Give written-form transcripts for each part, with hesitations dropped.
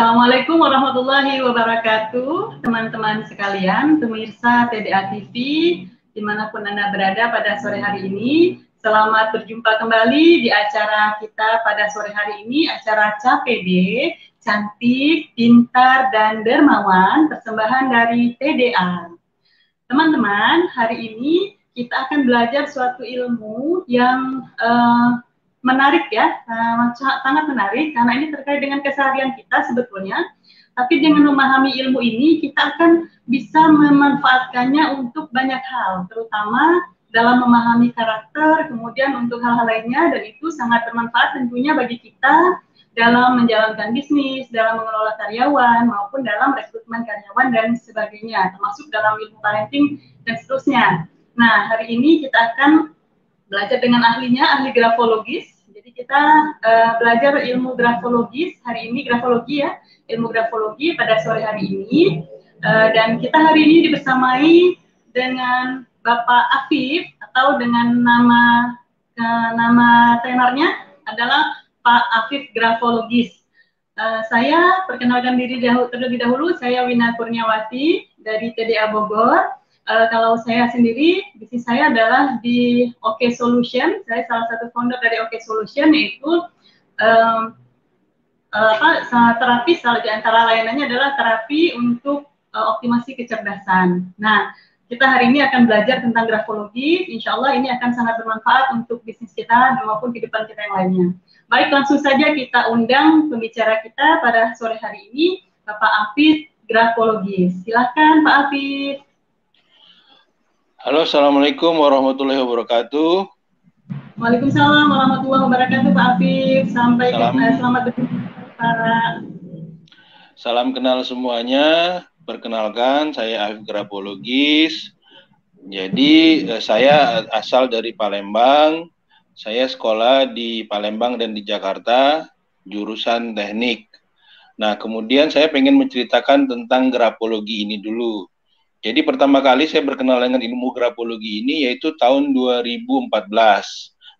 Assalamualaikum warahmatullahi wabarakatuh, teman-teman sekalian, pemirsa TDA TV, dimanapun Anda berada pada sore hari ini. Selamat berjumpa kembali di acara kita pada sore hari ini, acara CAPD, Cantik, Pintar, dan Dermawan, persembahan dari TDA. Teman-teman, hari ini kita akan belajar suatu ilmu yang menarik ya, sangat menarik karena ini terkait dengan keseharian kita sebetulnya. Tapi dengan memahami ilmu ini kita akan bisa memanfaatkannya untuk banyak hal, terutama dalam memahami karakter, kemudian untuk hal-hal lainnya, dan itu sangat bermanfaat tentunya bagi kita dalam menjalankan bisnis, dalam mengelola karyawan, maupun dalam rekrutmen karyawan dan sebagainya, termasuk dalam ilmu parenting dan seterusnya. Nah, hari ini kita akan belajar dengan ahlinya, ahli grafologis. Jadi kita belajar ilmu grafologis, hari ini grafologi ya, ilmu grafologi pada sore hari ini. Dan kita hari ini dibersamai dengan Bapak Afif, atau dengan nama tenornya adalah Pak Afif Grafologis. Saya perkenalkan diri terlebih dahulu, saya Wina Kurniawati dari TDA Bogor. Kalau saya sendiri, bisnis saya adalah di OK Solution. Saya salah satu founder dari OK Solution, yaitu terapi, salah di antara layanannya adalah terapi untuk optimasi kecerdasan. Nah, kita hari ini akan belajar tentang grafologi. Insya Allah ini akan sangat bermanfaat untuk bisnis kita maupun kehidupan kita yang lainnya. Baik, langsung saja kita undang pembicara kita pada sore hari ini, Bapak Afif Grafologis. Silakan Pak Afif. Halo, Assalamualaikum warahmatullahi wabarakatuh. Waalaikumsalam warahmatullahi wabarakatuh, Pak Afif. Selamat berjumpa, Pak. Salam kenal semuanya. Perkenalkan, saya Afif Grafologis. Jadi, saya asal dari Palembang. Saya sekolah di Palembang dan di Jakarta, jurusan teknik. Nah, kemudian saya pengen menceritakan tentang grafologi ini dulu. Jadi pertama kali saya berkenal dengan ilmu grafologi ini yaitu tahun 2014.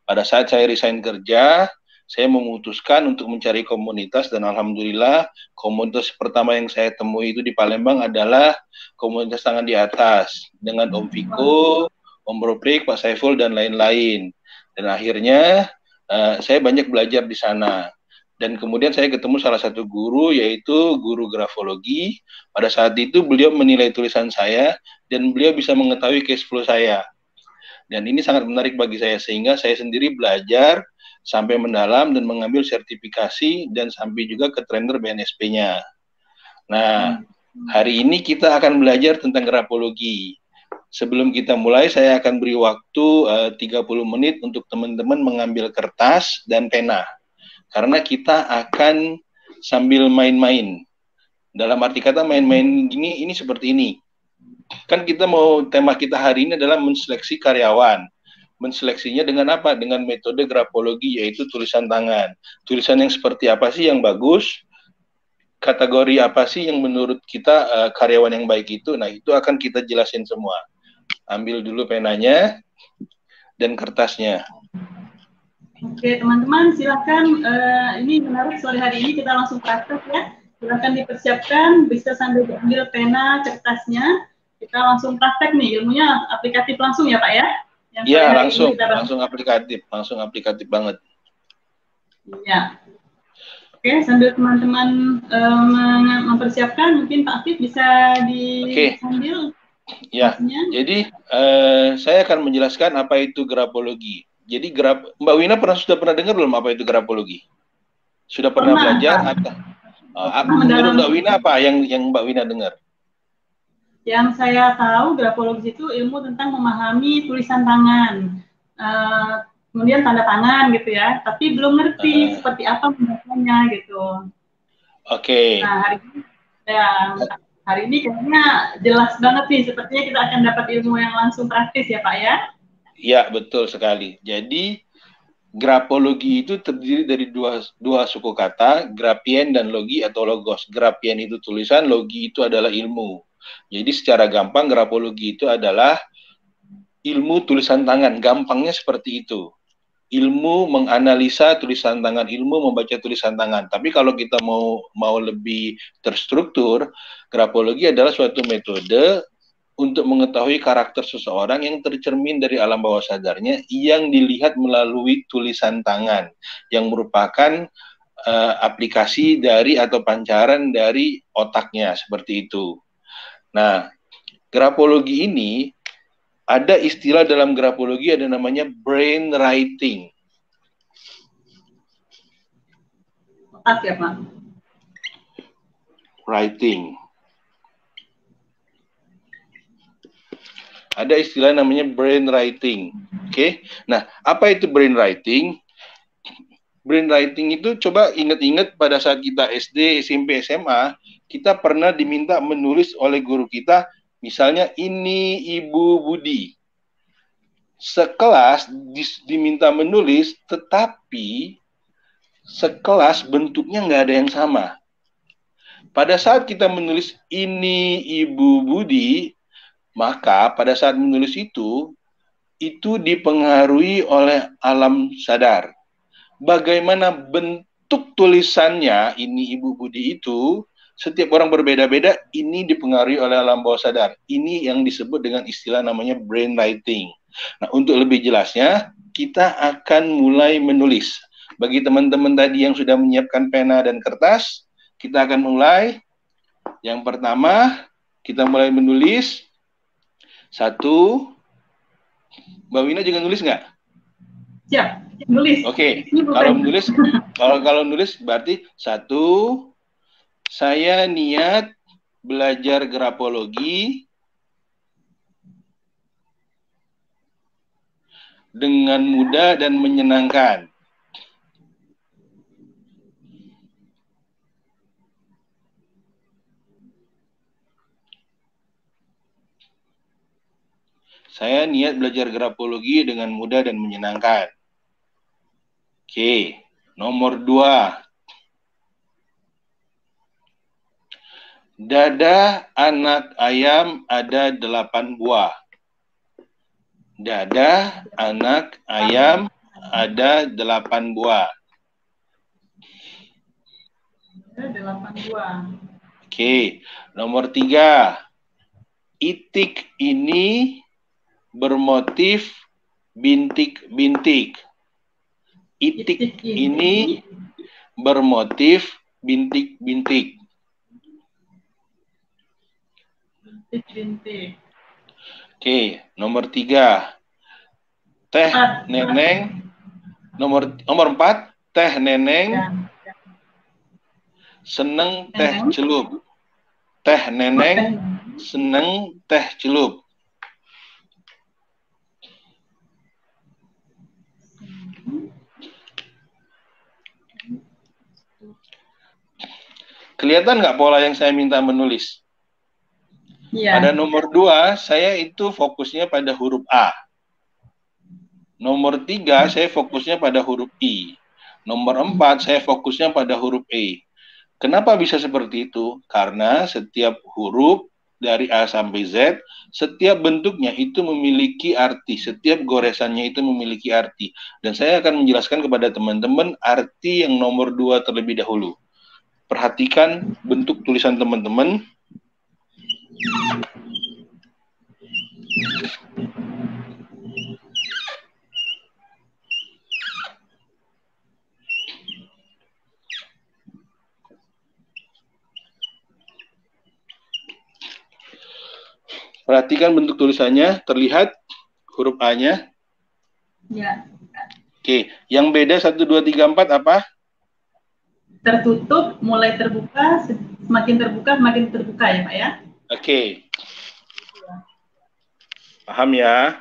Pada saat saya resign kerja, saya memutuskan untuk mencari komunitas dan alhamdulillah komunitas pertama yang saya temui itu di Palembang adalah komunitas tangan di atas dengan Om Viko, Om Robrik, Pak Saiful dan lain-lain. Dan akhirnya saya banyak belajar di sana. Dan kemudian saya ketemu salah satu guru, yaitu guru grafologi. Pada saat itu beliau menilai tulisan saya, dan beliau bisa mengetahui cash flow saya. Dan ini sangat menarik bagi saya, sehingga saya sendiri belajar sampai mendalam dan mengambil sertifikasi, dan sampai juga ke trainer BNSP-nya. Nah, hari ini kita akan belajar tentang grafologi. Sebelum kita mulai, saya akan beri waktu 30 menit untuk teman-teman mengambil kertas dan pena. Karena kita akan sambil main-main. Dalam arti kata main-main gini, ini seperti ini. Kan tema kita hari ini adalah menseleksi karyawan. Menseleksinya dengan apa? Dengan metode grafologi, yaitu tulisan tangan. Tulisan yang seperti apa sih yang bagus? Kategori apa sih yang menurut kita karyawan yang baik itu? Nah, itu akan kita jelasin semua. Ambil dulu penanya dan kertasnya. Oke, teman-teman, silakan. Ini menarik, sore hari ini kita langsung praktek ya. Silakan dipersiapkan, bisa sambil ambil pena, kertasnya. Kita langsung praktek nih, ilmunya aplikatif langsung ya Pak ya? Iya, langsung aplikatif banget. Iya. Oke, sambil teman-teman mempersiapkan, mungkin Pak Afif bisa diambil. Ya, jadi saya akan menjelaskan apa itu grafologi. Jadi Mbak Wina sudah pernah dengar belum apa itu grafologi? Sudah pernah belajar? Menurut Mbak Wina apa yang Mbak Wina dengar? Yang saya tahu grafologi itu ilmu tentang memahami tulisan tangan, kemudian tanda tangan gitu ya. Tapi belum ngerti seperti apa membacanya gitu. Oke. Nah hari ini kayaknya jelas banget nih. Sepertinya kita akan dapat ilmu yang langsung praktis ya Pak ya. Ya, betul sekali. Jadi, grafologi itu terdiri dari dua suku kata, grafien dan logi atau logos. Grafien itu tulisan, logi itu adalah ilmu. Jadi, secara gampang, grafologi itu adalah ilmu tulisan tangan. Gampangnya seperti itu. ilmu menganalisa tulisan tangan, ilmu membaca tulisan tangan. Tapi kalau kita mau lebih terstruktur, grafologi adalah suatu metode untuk mengetahui karakter seseorang yang tercermin dari alam bawah sadarnya yang dilihat melalui tulisan tangan yang merupakan aplikasi dari atau pancaran dari otaknya, seperti itu. Nah, grafologi ini ada istilah dalam grafologi ada namanya brain writing. Otak ya, Pak? Writing. Ada istilah namanya brain writing. Oke. Nah, apa itu brain writing? Brain writing itu coba ingat-ingat pada saat kita SD, SMP, SMA, kita pernah diminta menulis oleh guru kita, misalnya ini Ibu Budi. Sekelas diminta menulis, tetapi sekelas bentuknya nggak ada yang sama. Pada saat kita menulis ini Ibu Budi, maka pada saat menulis itu dipengaruhi oleh alam sadar. Bagaimana bentuk tulisannya ini Ibu Budi itu, setiap orang berbeda-beda, ini dipengaruhi oleh alam bawah sadar. Ini yang disebut dengan istilah namanya brain writing. Nah, untuk lebih jelasnya, kita akan mulai menulis. Bagi teman-teman tadi yang sudah menyiapkan pena dan kertas, kita akan mulai. Yang pertama, kita mulai menulis. 1. Mbak Wina juga nulis nggak? Siap, nulis. Oke, kalau nulis berarti 1. Saya niat belajar grafologi dengan mudah dan menyenangkan. Saya niat belajar grafologi dengan mudah dan menyenangkan. Oke, nomor 2. Dada anak ayam ada 8 buah. Dada anak ayam ada 8 buah. Ada 8 buah. Oke, nomor 3. Itik ini bermotif bintik-bintik. Itik ini bermotif bintik-bintik. Bintik-bintik. Oke, nomor 3. Teh Neneng. Nomor 4. Teh Neneng seneng teh celup. Teh Neneng seneng teh celup. Kelihatan nggak pola yang saya minta menulis? Ya. Pada nomor 2, saya itu fokusnya pada huruf A. Nomor 3, saya fokusnya pada huruf I. Nomor 4, saya fokusnya pada huruf E. Kenapa bisa seperti itu? Karena setiap huruf dari A sampai Z, setiap bentuknya itu memiliki arti. Setiap goresannya itu memiliki arti. Dan saya akan menjelaskan kepada teman-teman arti yang nomor 2 terlebih dahulu. Perhatikan bentuk tulisan teman-teman. Perhatikan bentuk tulisannya, terlihat huruf A-nya. Ya. Oke, yang beda 1, 2, 3, 4 apa? Tertutup, mulai terbuka, semakin terbuka ya Pak ya? Oke. Paham ya?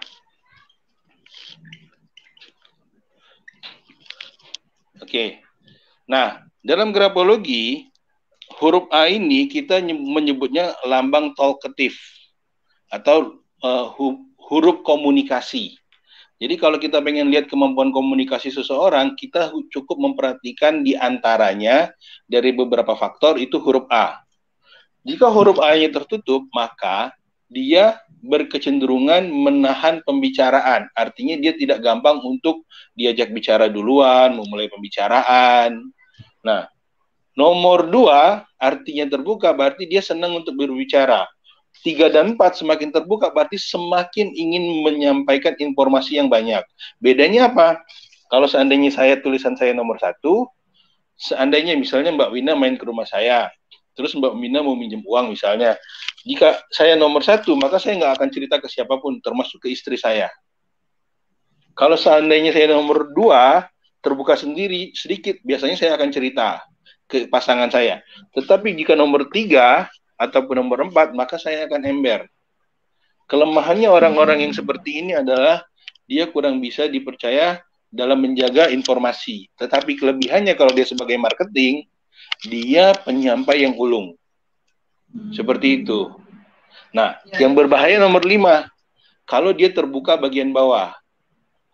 Oke. Nah, dalam grafologi, huruf A ini kita menyebutnya lambang talkative atau huruf komunikasi. Jadi kalau kita pengen lihat kemampuan komunikasi seseorang, kita cukup memperhatikan di antaranya dari beberapa faktor itu huruf A. Jika huruf A-nya tertutup, maka dia berkecenderungan menahan pembicaraan. Artinya dia tidak gampang untuk diajak bicara duluan, memulai pembicaraan. Nah, nomor 2 artinya terbuka, berarti dia senang untuk berbicara. 3 dan 4 semakin terbuka, berarti semakin ingin menyampaikan informasi yang banyak. Bedanya apa? Kalau seandainya tulisan saya nomor 1, seandainya misalnya Mbak Wina main ke rumah saya, terus Mbak Wina mau minjem uang misalnya, jika saya nomor 1, maka saya nggak akan cerita ke siapapun, termasuk ke istri saya. Kalau seandainya saya nomor 2, terbuka sendiri, sedikit, biasanya saya akan cerita ke pasangan saya. Tetapi jika nomor 3 ataupun nomor 4, maka saya akan ember. Kelemahannya orang-orang yang seperti ini adalah dia kurang bisa dipercaya dalam menjaga informasi. Tetapi kelebihannya kalau dia sebagai marketing, dia penyampai yang ulung. Seperti itu. Nah, yang berbahaya nomor 5, kalau dia terbuka bagian bawah,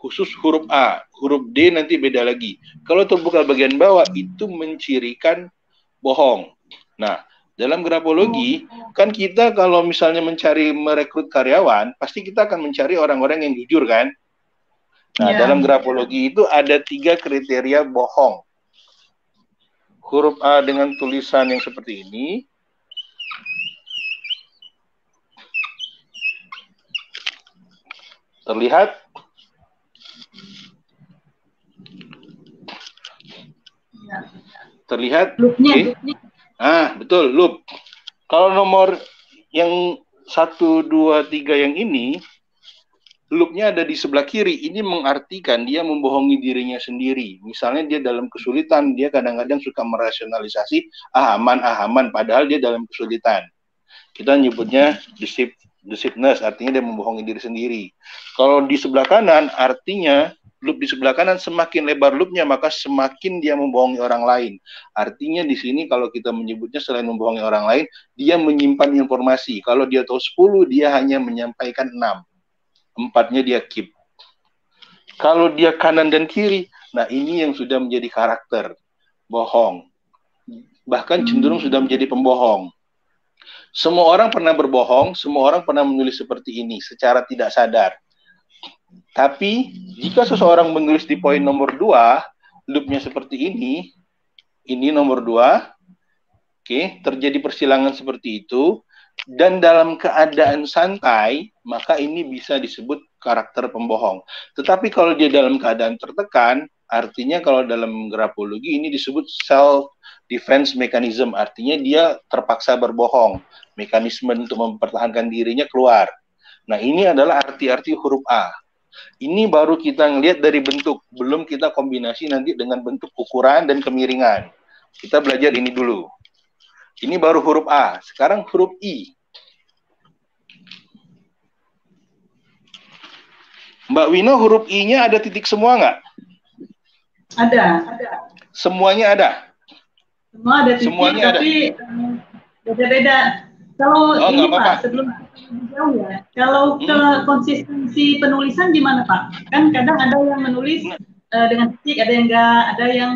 khusus huruf A, huruf D nanti beda lagi. Kalau terbuka bagian bawah, itu mencirikan bohong. Nah, dalam grafologi, kan kita kalau misalnya merekrut karyawan, pasti kita akan mencari orang-orang yang jujur, kan? Nah, dalam grafologi itu ada 3 kriteria bohong. Huruf A dengan tulisan yang seperti ini. Terlihat? Terlihat? Loop-nya. Okay. Betul, loop. Kalau nomor yang 1, 2, 3 yang ini, loop-nya ada di sebelah kiri. Ini mengartikan dia membohongi dirinya sendiri. Misalnya dia dalam kesulitan, dia kadang-kadang suka merasionalisasi, aman, padahal dia dalam kesulitan. Kita nyebutnya deceiveness, artinya dia membohongi diri sendiri. Kalau di sebelah kanan, artinya loop di sebelah kanan semakin lebar loopnya, maka semakin dia membohongi orang lain. Artinya di sini kalau kita menyebutnya selain membohongi orang lain, dia menyimpan informasi. Kalau dia tahu 10, dia hanya menyampaikan 6. 4-nya dia keep. Kalau dia kanan dan kiri, nah ini yang sudah menjadi karakter bohong. Bahkan cenderung sudah menjadi pembohong. Semua orang pernah berbohong, semua orang pernah menulis seperti ini secara tidak sadar. Tapi jika seseorang menulis di poin nomor 2, loopnya seperti ini nomor 2, terjadi persilangan seperti itu, dan dalam keadaan santai, maka ini bisa disebut karakter pembohong. Tetapi kalau dia dalam keadaan tertekan, artinya kalau dalam grafologi ini disebut self defense mechanism, artinya dia terpaksa berbohong, mekanisme untuk mempertahankan dirinya keluar. Nah, ini adalah arti-arti huruf A. Ini baru kita ngelihat dari bentuk, belum kita kombinasi nanti dengan bentuk ukuran dan kemiringan. Kita belajar ini dulu. Ini baru huruf A. Sekarang huruf I. Mbak Wina, huruf I-nya ada titik semua nggak? Ada. Semuanya ada? Semua ada titik, semuanya tapi beda-beda. Kalau ini Pak, sebelum jauh ya, kalau ke konsistensi penulisan gimana Pak? Kan kadang ada yang menulis dengan titik, ada yang enggak, ada yang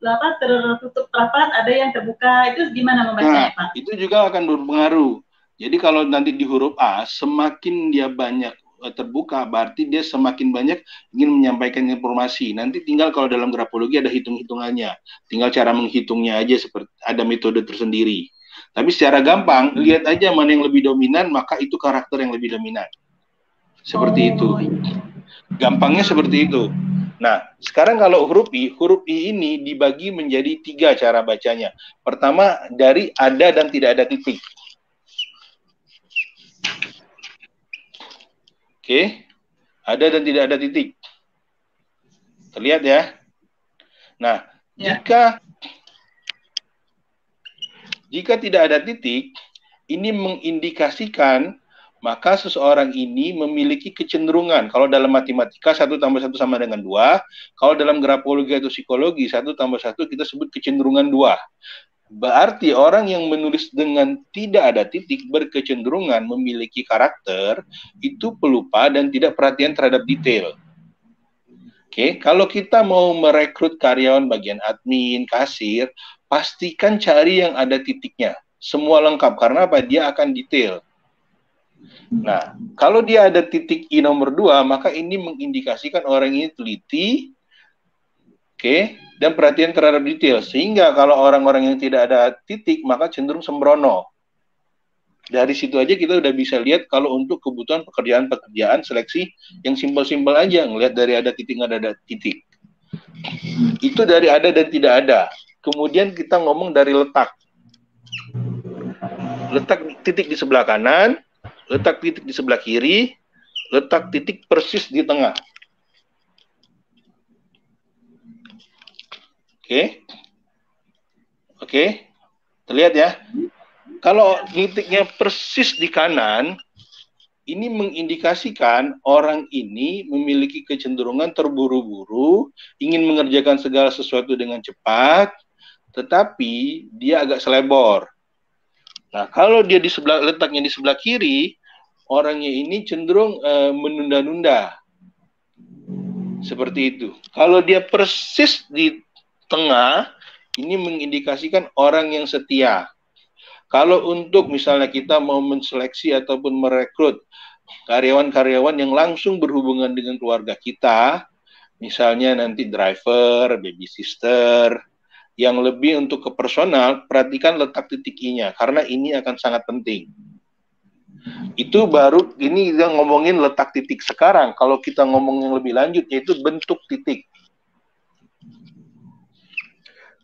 tertutup rapat, ada yang terbuka. Itu gimana membacanya Pak? Itu juga akan berpengaruh. Jadi kalau nanti di huruf A, semakin dia banyak terbuka, berarti dia semakin banyak ingin menyampaikan informasi. Nanti tinggal kalau dalam grafologi ada hitung-hitungannya. Tinggal cara menghitungnya aja, seperti ada metode tersendiri. Tapi secara gampang, lihat aja mana yang lebih dominan, maka itu karakter yang lebih dominan. Seperti itu. Gampangnya seperti itu. Nah, sekarang kalau huruf I ini dibagi menjadi 3 cara bacanya. Pertama, dari ada dan tidak ada titik. Ada dan tidak ada titik. Terlihat ya? Nah, jika tidak ada titik, ini mengindikasikan maka seseorang ini memiliki kecenderungan. Kalau dalam matematika 1 tambah 1 sama dengan 2. Kalau dalam grafologi atau psikologi 1 tambah 1 kita sebut kecenderungan 2. Berarti orang yang menulis dengan tidak ada titik berkecenderungan memiliki karakter itu pelupa dan tidak perhatian terhadap detail. Kalau kita mau merekrut karyawan bagian admin, kasir, pastikan cari yang ada titiknya. Semua lengkap, karena apa? Dia akan detail. Nah, kalau dia ada titik I nomor 2, maka ini mengindikasikan orang ini teliti, dan perhatian terhadap detail. Sehingga kalau orang-orang yang tidak ada titik, maka cenderung sembrono. Dari situ aja kita udah bisa lihat kalau untuk kebutuhan pekerjaan seleksi yang simpel-simpel aja, ngelihat dari ada titik nggak ada titik. Itu dari ada dan tidak ada. Kemudian kita ngomong dari letak. Letak titik di sebelah kanan, letak titik di sebelah kiri, letak titik persis di tengah. Oke. Terlihat ya? Kalau titiknya persis di kanan, ini mengindikasikan orang ini memiliki kecenderungan terburu-buru, ingin mengerjakan segala sesuatu dengan cepat, tetapi dia agak selebor. Nah, kalau dia letaknya di sebelah kiri, orangnya ini cenderung menunda-nunda. Seperti itu. Kalau dia persis di tengah, ini mengindikasikan orang yang setia. Kalau untuk misalnya kita mau menseleksi ataupun merekrut karyawan-karyawan yang langsung berhubungan dengan keluarga kita, misalnya nanti driver, baby sister, yang lebih untuk ke personal, perhatikan letak titik I-nya, karena ini akan sangat penting. Itu baru, ini kita ngomongin letak titik. Sekarang, kalau kita ngomong yang lebih lanjut, yaitu bentuk titik.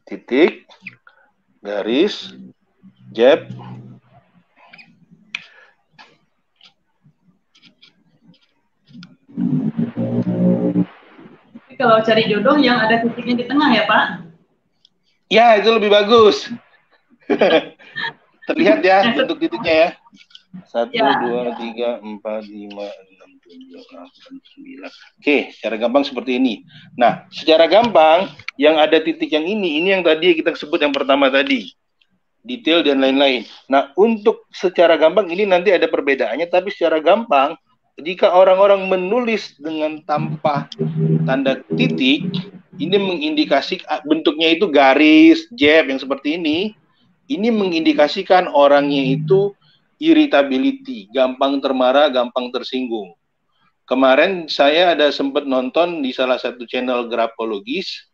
Titik, garis, jab, kalau cari jodoh yang ada titiknya di tengah ya Pak? Ya, itu lebih bagus. Terlihat ya bentuk titiknya ya. 1, 2, 3, 4, 5, 6, 7, 8, 9. Oke, secara gampang seperti ini. Nah, secara gampang, yang ada titik yang ini yang tadi kita sebut yang pertama tadi. Detail dan lain-lain. Nah, untuk secara gampang ini nanti ada perbedaannya, tapi secara gampang, jika orang-orang menulis dengan tanpa tanda titik, ini mengindikasi bentuknya itu garis, jab yang seperti ini mengindikasikan orangnya itu irritability, gampang termarah, gampang tersinggung. Kemarin saya ada sempat nonton di salah satu channel grafologis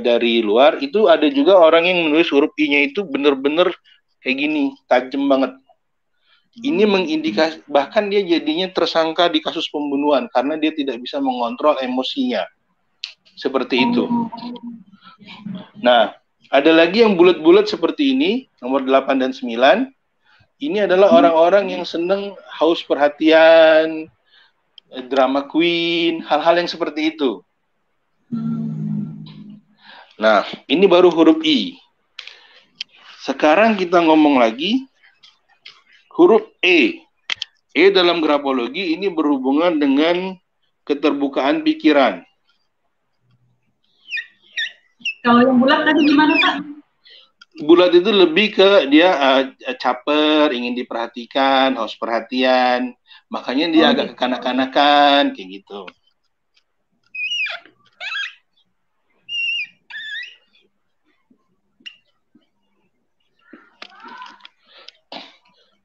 dari luar, itu ada juga orang yang menulis huruf I-nya itu benar-benar kayak gini, tajam banget. Ini mengindikasi, bahkan dia jadinya tersangka di kasus pembunuhan karena dia tidak bisa mengontrol emosinya. Seperti itu. Nah, ada lagi yang bulat-bulat seperti ini, nomor 8 dan 9. Ini adalah orang-orang yang senang haus perhatian, drama queen, hal-hal yang seperti itu. Nah, ini baru huruf I. Sekarang kita ngomong lagi huruf E. E dalam grafologi ini berhubungan dengan keterbukaan pikiran. Kalau yang bulat tadi gimana Pak? Bulat itu lebih ke dia caper, ingin diperhatikan, haus perhatian. Makanya dia agak kekanak-kanakan, kayak gitu.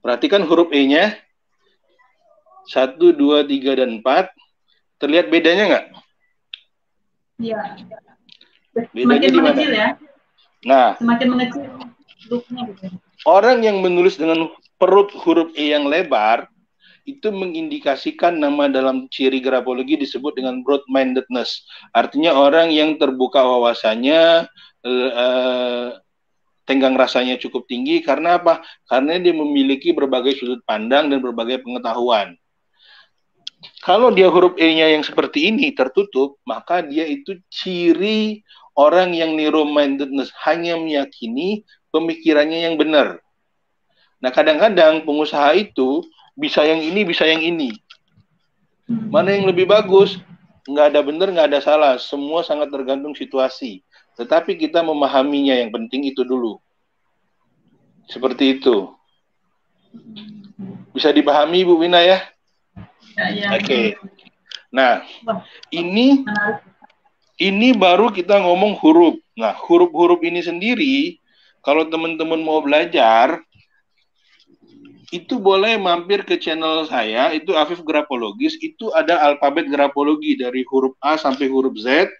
Perhatikan huruf E-nya. 1, 2, 3, dan 4. Terlihat bedanya nggak? Iya. Bedanya di mana? Ya? Nah, semakin mengecil hurufnya gitu. Orang yang menulis dengan perut huruf E yang lebar, itu mengindikasikan nama dalam ciri grafologi disebut dengan broad-mindedness. Artinya orang yang terbuka wawasannya, tenggang rasanya cukup tinggi. Karena apa? Karena dia memiliki berbagai sudut pandang dan berbagai pengetahuan. Kalau dia huruf E-nya yang seperti ini tertutup, maka dia itu ciri orang yang narrow-mindedness, hanya meyakini pemikirannya yang benar. Nah, kadang-kadang pengusaha itu bisa yang ini, bisa yang ini. Mana yang lebih bagus? Nggak ada benar, nggak ada salah. Semua sangat tergantung situasi. Tetapi kita memahaminya, yang penting itu dulu. Seperti itu. Bisa dipahami, Bu Wina ya? Ya. Oke. Nah, ini baru kita ngomong huruf. Nah, huruf-huruf ini sendiri, kalau teman-teman mau belajar, itu boleh mampir ke channel saya, itu Afif Grapologis, itu ada alfabet grapologi dari huruf A sampai huruf Z,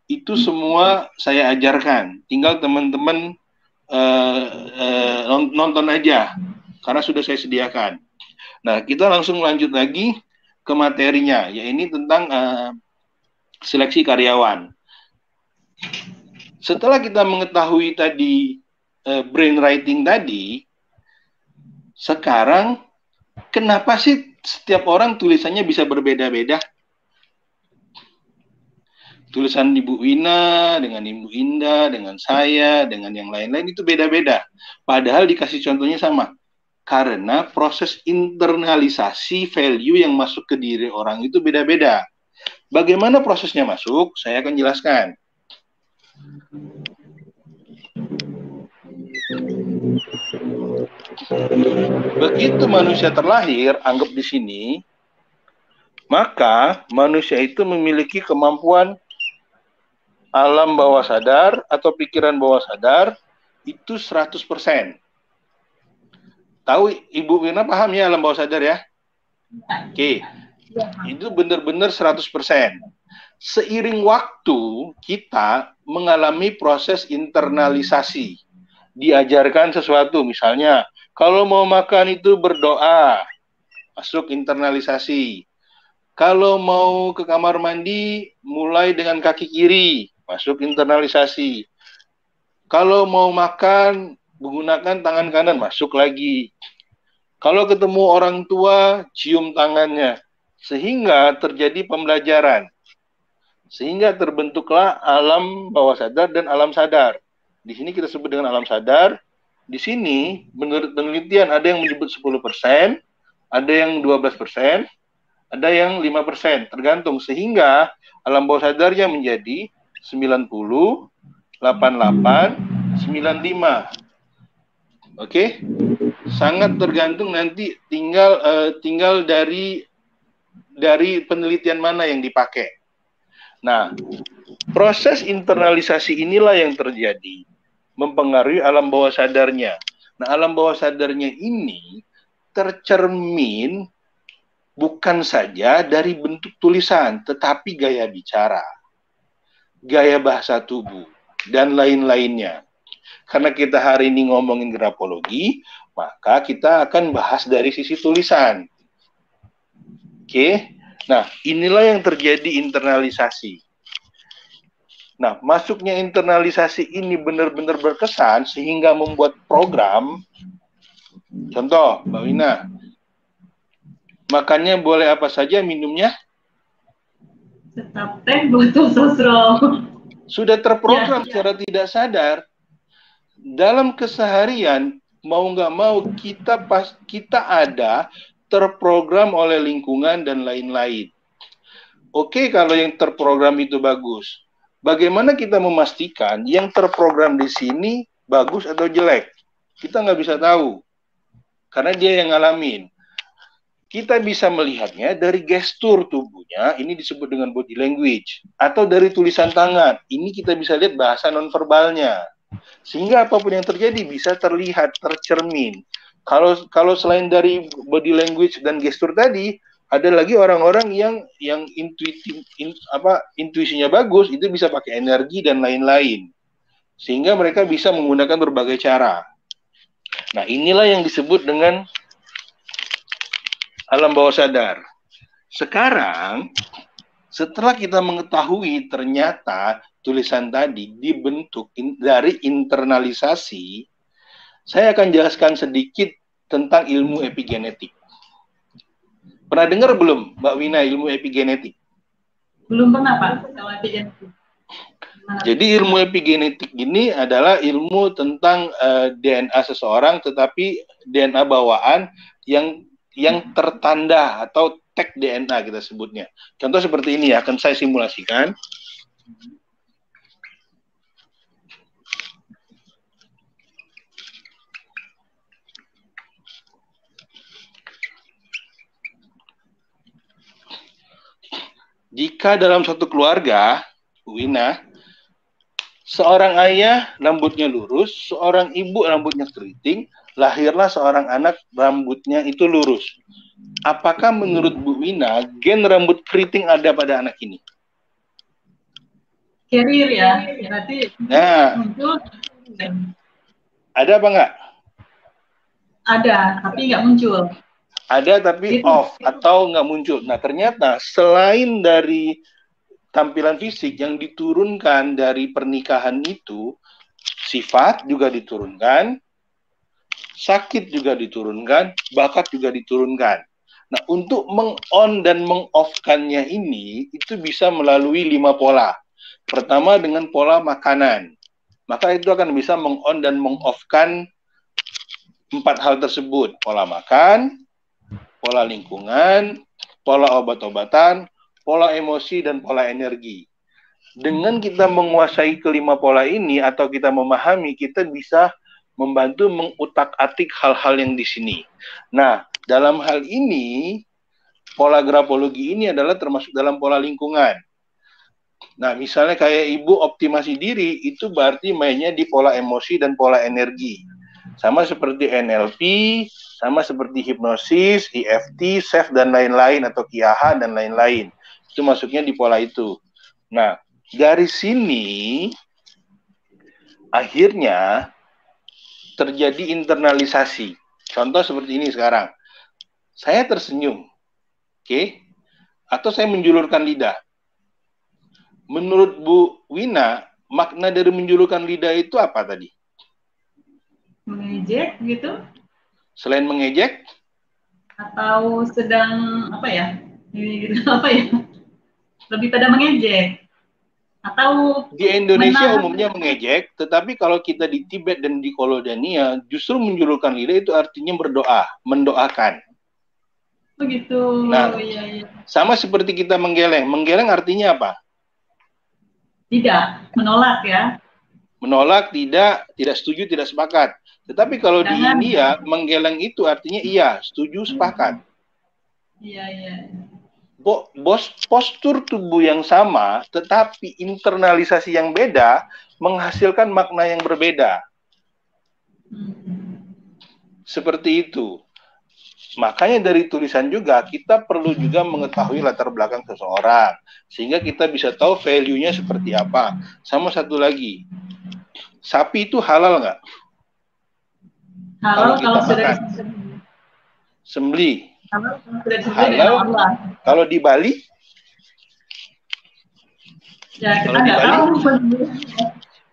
itu semua saya ajarkan. Tinggal teman-teman nonton aja, karena sudah saya sediakan. Nah, kita langsung lanjut lagi ke materinya, yaitu tentang seleksi karyawan. Setelah kita mengetahui tadi brainwriting tadi, sekarang kenapa sih setiap orang tulisannya bisa berbeda-beda? Tulisan Ibu Wina dengan Ibu Indah, dengan saya, dengan yang lain-lain itu beda-beda. Padahal dikasih contohnya sama. Karena proses internalisasi value yang masuk ke diri orang itu beda-beda. Bagaimana prosesnya masuk? Saya akan jelaskan. Begitu manusia terlahir, anggap di sini, maka manusia itu memiliki kemampuan alam bawah sadar atau pikiran bawah sadar itu 100%. Tahu Ibu Wina paham ya alam bawah sadar ya? Oke. Itu benar-benar 100%. Seiring waktu kita mengalami proses internalisasi. Diajarkan sesuatu, misalnya kalau mau makan itu berdoa, masuk internalisasi. Kalau mau ke kamar mandi, mulai dengan kaki kiri, masuk internalisasi. Kalau mau makan, menggunakan tangan kanan, masuk lagi. Kalau ketemu orang tua, cium tangannya. Sehingga terjadi pembelajaran. Sehingga terbentuklah alam bawah sadar dan alam sadar. Di sini kita sebut dengan alam sadar. Di sini, menurut penelitian, ada yang menyebut 10%, ada yang 12%, ada yang 5%, tergantung. Sehingga alam bawah sadarnya menjadi 90, 88, 95. Oke? Sangat tergantung nanti tinggal dari penelitian mana yang dipakai. Nah, proses internalisasi inilah yang terjadi, mempengaruhi alam bawah sadarnya. Nah, alam bawah sadarnya ini tercermin bukan saja dari bentuk tulisan, tetapi gaya bicara, gaya bahasa tubuh, dan lain-lainnya. Karena kita hari ini ngomongin grafologi, maka kita akan bahas dari sisi tulisan. Oke? Nah, inilah yang terjadi internalisasi. Nah, masuknya internalisasi ini benar-benar berkesan sehingga membuat program. Contoh, Mbak Wina, makannya boleh apa saja, minumnya? Tetap teh botol sosro. Sudah terprogram secara tidak sadar. Dalam keseharian, mau nggak mau kita ada terprogram oleh lingkungan dan lain-lain. Oke, kalau yang terprogram itu bagus. Bagaimana kita memastikan yang terprogram di sini bagus atau jelek? Kita nggak bisa tahu. Karena dia yang ngalamin. Kita bisa melihatnya dari gestur tubuhnya, ini disebut dengan body language. Atau dari tulisan tangan, ini kita bisa lihat bahasa nonverbalnya. Sehingga apapun yang terjadi bisa terlihat, tercermin. Kalau selain dari body language dan gestur tadi, ada lagi orang-orang yang intuisinya bagus, itu bisa pakai energi dan lain-lain. Sehingga mereka bisa menggunakan berbagai cara. Nah, inilah yang disebut dengan alam bawah sadar. Sekarang, setelah kita mengetahui ternyata tulisan tadi dibentuk dari internalisasi, saya akan jelaskan sedikit tentang ilmu epigenetik. Pernah dengar belum, Mbak Wina, ilmu epigenetik? Belum pernah, Pak, kalau epigenetik. Jadi ilmu epigenetik ini adalah ilmu tentang DNA seseorang, tetapi DNA bawaan yang tertanda atau tag DNA kita sebutnya. Contoh seperti ini ya, akan saya simulasikan. Jika dalam satu keluarga, Bu Wina, seorang ayah rambutnya lurus, seorang ibu rambutnya keriting, lahirlah seorang anak rambutnya itu lurus. Apakah menurut Bu Wina gen rambut keriting ada pada anak ini? Carrier ya, berarti Nah, muncul. ada apa enggak? Ada, tapi nggak muncul. Ada tapi off atau nggak muncul. Nah, ternyata selain dari tampilan fisik yang diturunkan dari pernikahan itu, sifat juga diturunkan, sakit juga diturunkan, bakat juga diturunkan. Nah, untuk meng-on dan meng-off-kannya ini, itu bisa melalui 5 pola. Pertama dengan pola makanan. Maka itu akan bisa meng-on dan meng-off-kan 4 hal tersebut. Pola makan, pola lingkungan, pola obat-obatan, pola emosi, dan pola energi. Dengan kita menguasai kelima pola ini atau kita memahami, kita bisa membantu mengutak-atik hal-hal yang di sini. Nah, dalam hal ini, pola grafologi ini adalah termasuk dalam pola lingkungan. Nah, misalnya kayak ibu optimasi diri, itu berarti mainnya di pola emosi dan pola energi. Sama seperti NLP, sama seperti hipnosis, EFT, SEF, dan lain-lain, atau KIAHA, dan lain-lain. Itu masuknya di pola itu. Nah, dari sini, akhirnya terjadi internalisasi. Contoh seperti ini sekarang. Saya tersenyum, oke? Atau saya menjulurkan lidah. Menurut Bu Wina, makna dari menjulurkan lidah itu apa tadi? Mengejek gitu? Selain mengejek? Atau sedang apa ya? Apa ya? Lebih pada mengejek. Atau di Indonesia umumnya mengejek, tetapi kalau kita di Tibet dan di Kolodania, justru menjulurkan lidah itu artinya berdoa, mendoakan. Begitu. Nah, iya. Sama seperti kita menggeleng. Menggeleng artinya apa? Tidak, menolak ya. Menolak, tidak setuju, tidak sepakat. Tetapi kalau di India, menggeleng itu artinya iya, setuju, sepakat. Iya. Postur tubuh yang sama, tetapi internalisasi yang beda, menghasilkan makna yang berbeda. Seperti itu. Makanya dari tulisan juga, kita perlu juga mengetahui latar belakang seseorang. Sehingga kita bisa tahu value-nya seperti apa. Sama satu lagi, sapi itu halal nggak? Halal kalau sudah sembelih. Halal kalau di Bali? Ya, kita nggak tahu.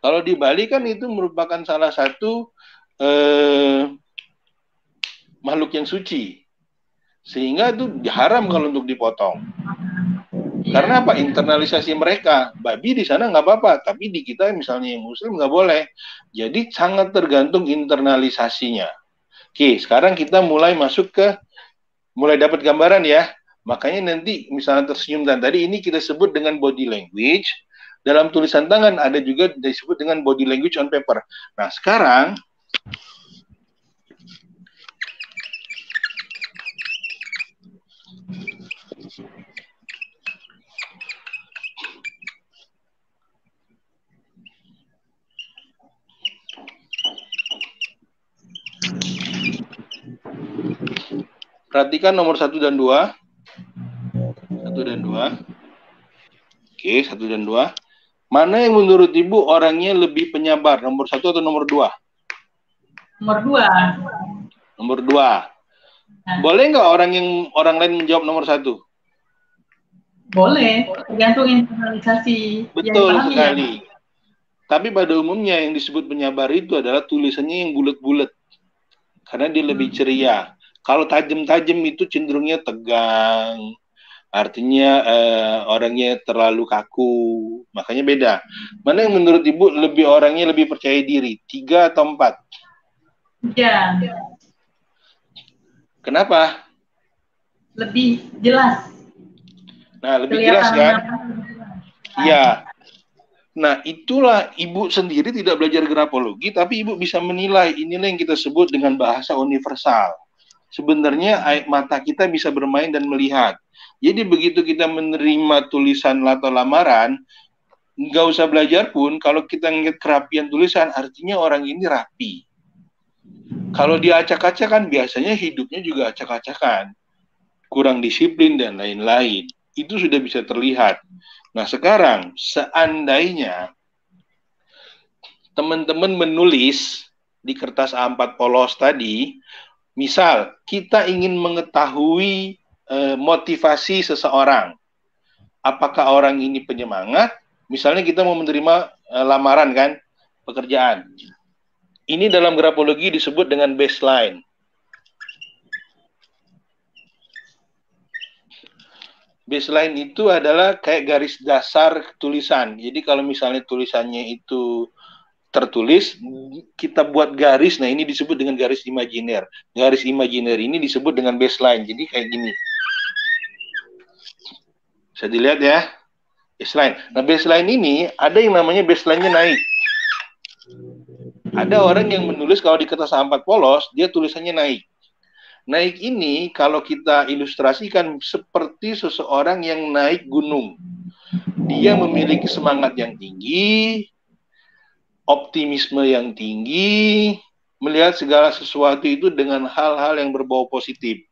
Kalau di Bali kan itu merupakan salah satu makhluk yang suci. Sehingga itu haram kalau untuk dipotong. Karena apa? Internalisasi mereka. Babi di sana nggak apa-apa, tapi di kita misalnya yang Muslim nggak boleh. Jadi sangat tergantung internalisasinya. Oke, sekarang kita mulai dapat gambaran ya. Makanya nanti misalnya tersenyum dan tadi ini kita sebut dengan body language. Dalam tulisan tangan ada juga disebut dengan body language on paper. Nah, sekarang perhatikan nomor 1 dan 2. 1 dan 2. Oke, 1 dan 2. Mana yang menurut Ibu orangnya lebih penyabar? Nomor 1 atau nomor 2? Nomor 2. Nomor 2. Nah. Boleh nggak orang lain menjawab nomor 1? Boleh, tergantung internalisasi. Betul sekali. Ya. Tapi pada umumnya yang disebut penyabar itu adalah tulisannya yang bulat-bulat. Karena dia lebih ceria. Kalau tajam-tajam itu cenderungnya tegang. Artinya orangnya terlalu kaku. Makanya beda. Mana yang menurut Ibu orangnya lebih percaya diri? 3 atau 4? 3. Kenapa? Lebih jelas. Nah, lebih jelas kan? Iya. Nah, itulah Ibu sendiri tidak belajar grafologi, tapi Ibu bisa menilai. Inilah yang kita sebut dengan bahasa universal. Sebenarnya mata kita bisa bermain dan melihat. Jadi begitu kita menerima tulisan atau lamaran, nggak usah belajar pun, kalau kita ngeliat kerapian tulisan, artinya orang ini rapi. Kalau dia acak-acakan, biasanya hidupnya juga acak-acakan. Kurang disiplin dan lain-lain. Itu sudah bisa terlihat. Nah, sekarang seandainya teman-teman menulis di kertas A4 polos tadi, misal kita ingin mengetahui motivasi seseorang. Apakah orang ini penyemangat? Misalnya kita mau menerima lamaran kan, pekerjaan. Ini dalam grafologi disebut dengan baseline. Baseline itu adalah kayak garis dasar tulisan. Jadi kalau misalnya tulisannya itu tertulis, kita buat garis. Nah, ini disebut dengan garis imajiner. Garis imajiner ini disebut dengan baseline. Jadi kayak gini. Bisa dilihat ya, baseline. Nah, baseline ini ada yang namanya baseline-nya naik. Ada orang yang menulis kalau di kertas A4 polos, dia tulisannya naik. Naik ini kalau kita ilustrasikan seperti seseorang yang naik gunung. Dia memiliki semangat yang tinggi, optimisme yang tinggi, melihat segala sesuatu itu dengan hal-hal yang berbau positif.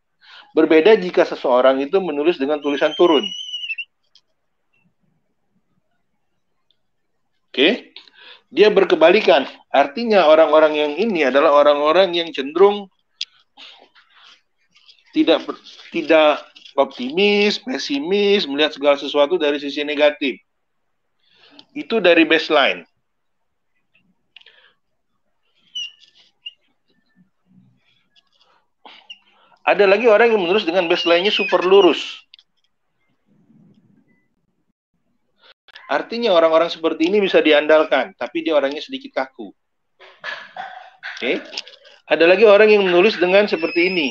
Berbeda jika seseorang itu menulis dengan tulisan turun. Oke? Dia berkebalikan. Artinya orang-orang yang ini adalah orang-orang yang cenderung tidak optimis, pesimis, melihat segala sesuatu dari sisi negatif. Itu dari baseline. Ada lagi orang yang menulis dengan baseline-nya super lurus. Artinya orang-orang seperti ini bisa diandalkan, tapi dia orangnya sedikit kaku. Oke. Ada lagi orang yang menulis dengan seperti ini.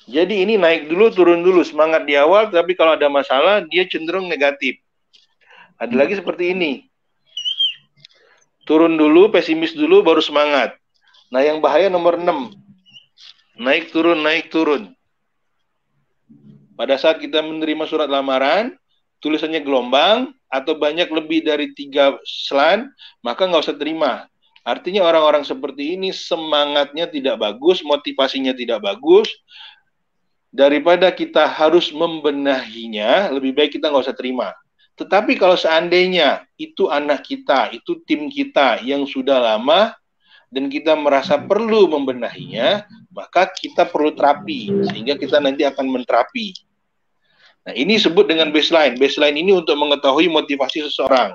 Jadi ini naik dulu, turun dulu, semangat di awal, tapi kalau ada masalah, dia cenderung negatif. Ada lagi seperti ini. Turun dulu, pesimis dulu, baru semangat. Nah, yang bahaya nomor 6. Naik, turun, naik, turun. Pada saat kita menerima surat lamaran, tulisannya gelombang, atau banyak lebih dari 3 selan, maka nggak usah terima. Artinya orang-orang seperti ini semangatnya tidak bagus, motivasinya tidak bagus. Daripada kita harus membenahinya, lebih baik kita nggak usah terima. Tetapi kalau seandainya itu anak kita, itu tim kita yang sudah lama, dan kita merasa perlu membenahinya, maka kita perlu terapi, sehingga kita nanti akan menterapi. Nah, ini disebut dengan baseline. Baseline ini untuk mengetahui motivasi seseorang.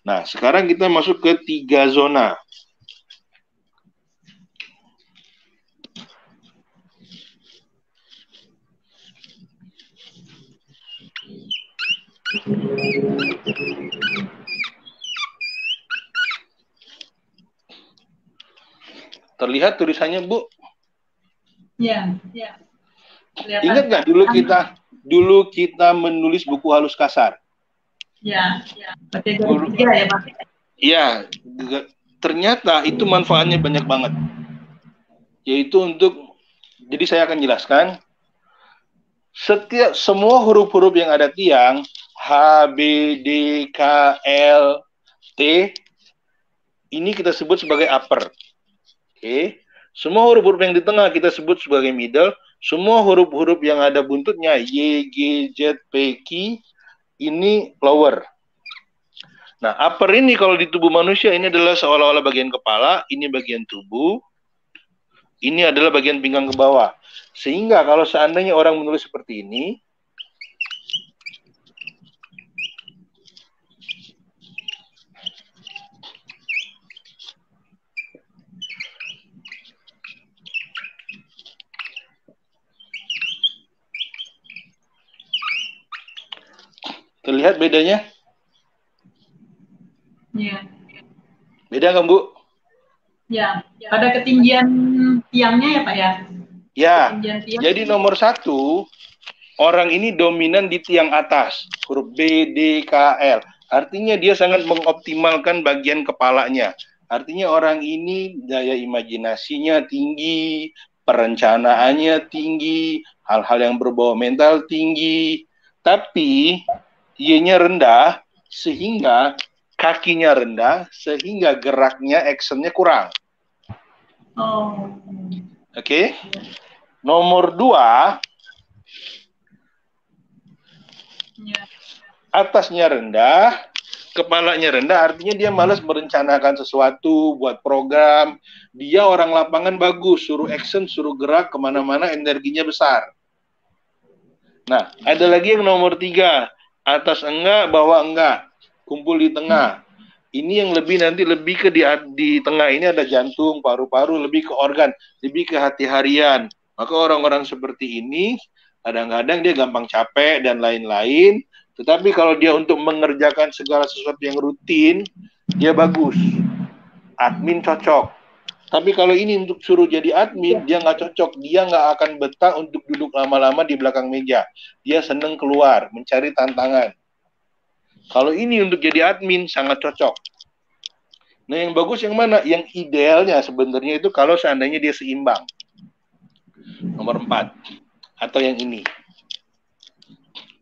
Nah, sekarang kita masuk ke 3 zona. Terlihat tulisannya, Bu? Ya. Ingat nggak dulu kita menulis buku halus kasar? Ya. Kategori 3 ya, Pak? Iya, ternyata itu manfaatnya banyak banget. Yaitu jadi saya akan jelaskan, semua huruf-huruf yang ada tiang, H, B, D, K, L, T, ini kita sebut sebagai upper. Oke. Semua huruf-huruf yang di tengah kita sebut sebagai middle. Semua huruf-huruf yang ada buntutnya, Y, G, Z, P, Q, ini lower. Nah, upper ini kalau di tubuh manusia, ini adalah seolah-olah bagian kepala, ini bagian tubuh, ini adalah bagian pinggang ke bawah. Sehingga kalau seandainya orang menulis seperti ini, terlihat bedanya? Iya. Beda kan, Bu? Ya, pada ketinggian tiangnya ya, Pak ya? Ya, jadi nomor 1, orang ini dominan di tiang atas, huruf B, D, K, L. Artinya dia sangat mengoptimalkan bagian kepalanya. Artinya orang ini daya imajinasinya tinggi, perencanaannya tinggi, hal-hal yang berbau mental tinggi. Tapi Y-nya rendah, sehingga kakinya rendah, sehingga geraknya, actionnya kurang. Oh. Oke. Nomor 2, atasnya rendah, kepalanya rendah, artinya dia malas merencanakan sesuatu, buat program. Dia orang lapangan bagus, suruh action, suruh gerak kemana-mana, energinya besar. Nah, ada lagi yang nomor 3, atas enggak, bawah enggak, kumpul di tengah. Ini yang nanti lebih ke di tengah ini ada jantung, paru-paru, lebih ke organ, lebih ke hati harian. Maka orang-orang seperti ini kadang-kadang dia gampang capek dan lain-lain. Tetapi kalau dia untuk mengerjakan segala sesuatu yang rutin, dia bagus. Admin cocok. Tapi kalau ini untuk suruh jadi admin, dia nggak cocok. Dia nggak akan betah untuk duduk lama-lama di belakang meja. Dia seneng keluar, mencari tantangan. Kalau ini untuk jadi admin, sangat cocok. Nah, yang bagus yang mana? Yang idealnya sebenarnya itu kalau seandainya dia seimbang. Nomor 4. Atau yang ini.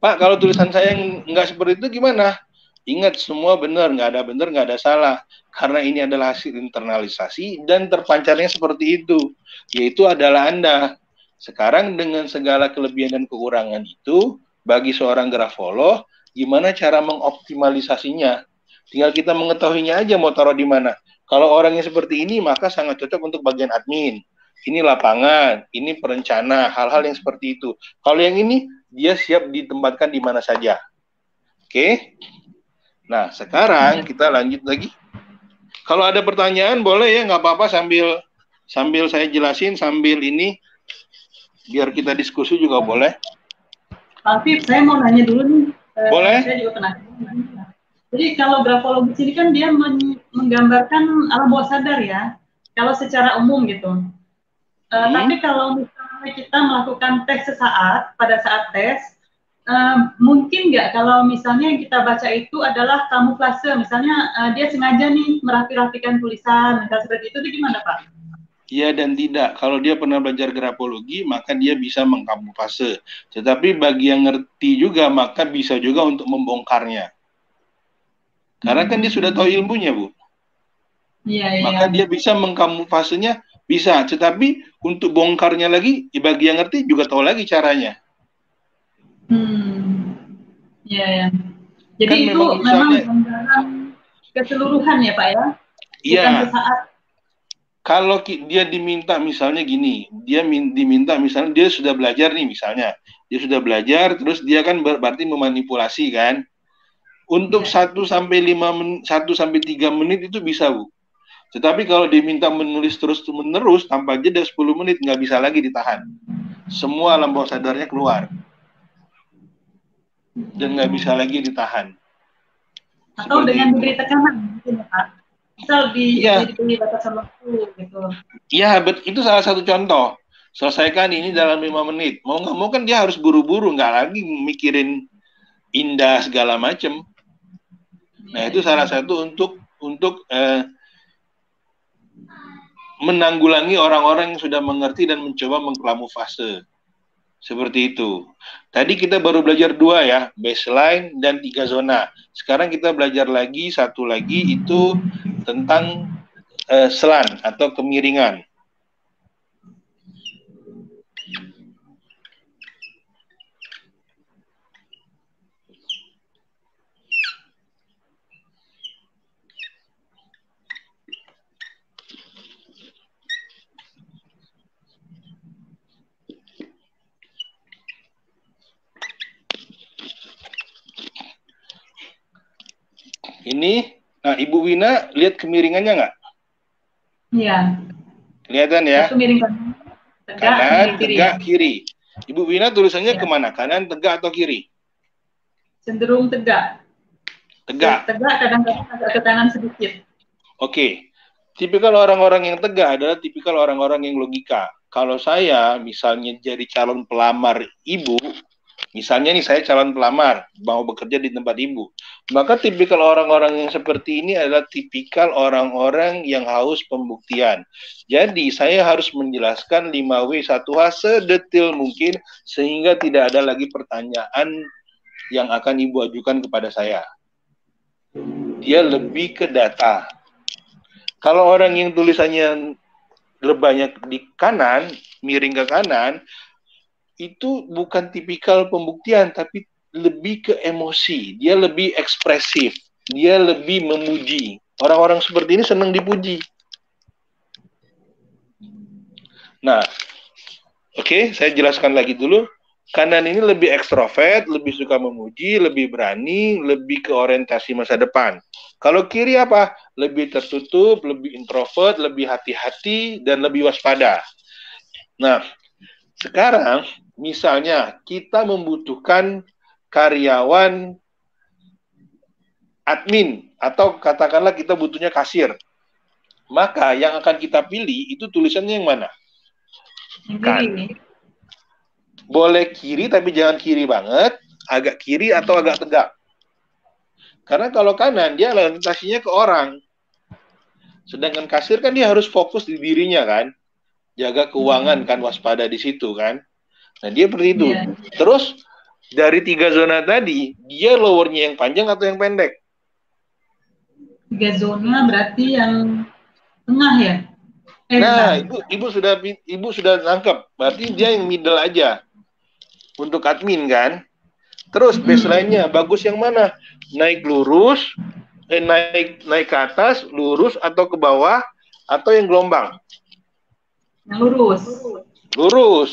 Pak, kalau tulisan saya nggak seperti itu gimana? Ingat, semua benar, nggak ada salah. Karena ini adalah hasil internalisasi dan terpancarnya seperti itu. Yaitu adalah Anda. Sekarang dengan segala kelebihan dan kekurangan itu, bagi seorang grafolog, gimana cara mengoptimalisasinya? Tinggal kita mengetahuinya aja mau taruh di mana. Kalau orangnya seperti ini, maka sangat cocok untuk bagian admin. Ini lapangan, ini perencana, hal-hal yang seperti itu. Kalau yang ini, dia siap ditempatkan di mana saja. Oke? Nah, sekarang kita lanjut lagi. Kalau ada pertanyaan, boleh ya, nggak apa-apa sambil saya jelasin, sambil ini, biar kita diskusi juga boleh. Tapi saya mau nanya dulu nih. Boleh. Saya juga penasaran. Jadi kalau grafologi ini kan dia menggambarkan alam bawah sadar ya, kalau secara umum gitu. Tapi kalau misalnya kita melakukan tes sesaat, pada saat tes, mungkin nggak kalau misalnya yang kita baca itu adalah kamuflase, misalnya dia sengaja nih merapi-rapikan tulisan, misalnya seperti itu gimana Pak? Iya dan tidak. Kalau dia pernah belajar grafologi, maka dia bisa mengkamuflase. Tetapi bagi yang ngerti juga, maka bisa juga untuk membongkarnya. Karena kan dia sudah tahu ilmunya, Bu. Iya. Maka dia bisa mengkamuflasenya, bisa. Tetapi untuk bongkarnya lagi, bagi yang ngerti juga tahu lagi caranya. Iya. Jadi kan itu memang gambaran keseluruhan ya Pak ya? Iya. Bukan sesaat. Kalau dia diminta misalnya gini, dia diminta misalnya dia sudah belajar nih misalnya, dia sudah belajar, terus dia kan berarti memanipulasi kan. Untuk 1 sampai 3 menit itu bisa, Bu. Tetapi kalau diminta menulis terus-menerus tanpa jeda 10 menit nggak bisa lagi ditahan. Semua alam bawah sadarnya keluar. Dan nggak bisa lagi ditahan. Atau dengan diberi tekanan, gitu ya Pak? Misal diberi batasan waktu gitu. Iya, itu salah satu contoh. Selesaikan ini dalam 5 menit. Mau nggak mau kan dia harus buru-buru, nggak lagi mikirin indah segala macam. Nah, itu salah satu untuk menanggulangi orang-orang yang sudah mengerti dan mencoba mengkamuflase. Seperti itu. Tadi kita baru belajar 2 ya, baseline dan 3 zona. Sekarang kita belajar lagi, 1 lagi itu tentang selan atau kemiringan. Ini, nah Ibu Wina lihat kemiringannya nggak? Iya. Kelihatan ya? Kanan, tegak, kiri. Ibu Wina tulisannya kemana? Kanan, tegak, atau kiri? Cenderung tegak. Tegak. Tegak, kadang-kadang agak ke kanan sedikit. Oke. Tipikal orang-orang yang tegak adalah tipikal orang-orang yang logika. Kalau saya misalnya jadi calon pelamar ibu, misalnya nih saya calon pelamar, mau bekerja di tempat ibu, maka tipikal orang-orang yang seperti ini adalah tipikal orang-orang yang haus pembuktian. Jadi saya harus menjelaskan 5W1H sedetail mungkin sehingga tidak ada lagi pertanyaan yang akan ibu ajukan kepada saya. Dia lebih ke data. Kalau orang yang tulisannya banyak di kanan, miring ke kanan, itu bukan tipikal pembuktian, tapi lebih ke emosi. Dia lebih ekspresif, dia lebih memuji. Orang-orang seperti ini senang dipuji. Nah, oke, saya jelaskan lagi dulu. Kanan ini lebih ekstrovert, lebih suka memuji, lebih berani, lebih ke orientasi masa depan. Kalau kiri apa? Lebih tertutup, lebih introvert, lebih hati-hati, dan lebih waspada. Nah, sekarang misalnya kita membutuhkan karyawan admin, atau katakanlah kita butuhnya kasir. Maka yang akan kita pilih itu tulisannya yang mana? Kan. Boleh kiri tapi jangan kiri banget, agak kiri atau agak tegak. Karena kalau kanan dia orientasinya ke orang. Sedangkan kasir kan dia harus fokus di dirinya kan. Jaga keuangan kan, waspada di situ kan. Nah, dia seperti itu. Yeah. Terus dari 3 zona tadi, dia lowernya yang panjang atau yang pendek? 3 zona berarti yang tengah ya? Nah, ibu sudah nangkep. Berarti dia yang middle aja. Untuk admin kan. Terus baseline-nya bagus yang mana? Naik lurus, naik ke atas, lurus atau ke bawah, atau yang gelombang? Yang lurus. Lurus.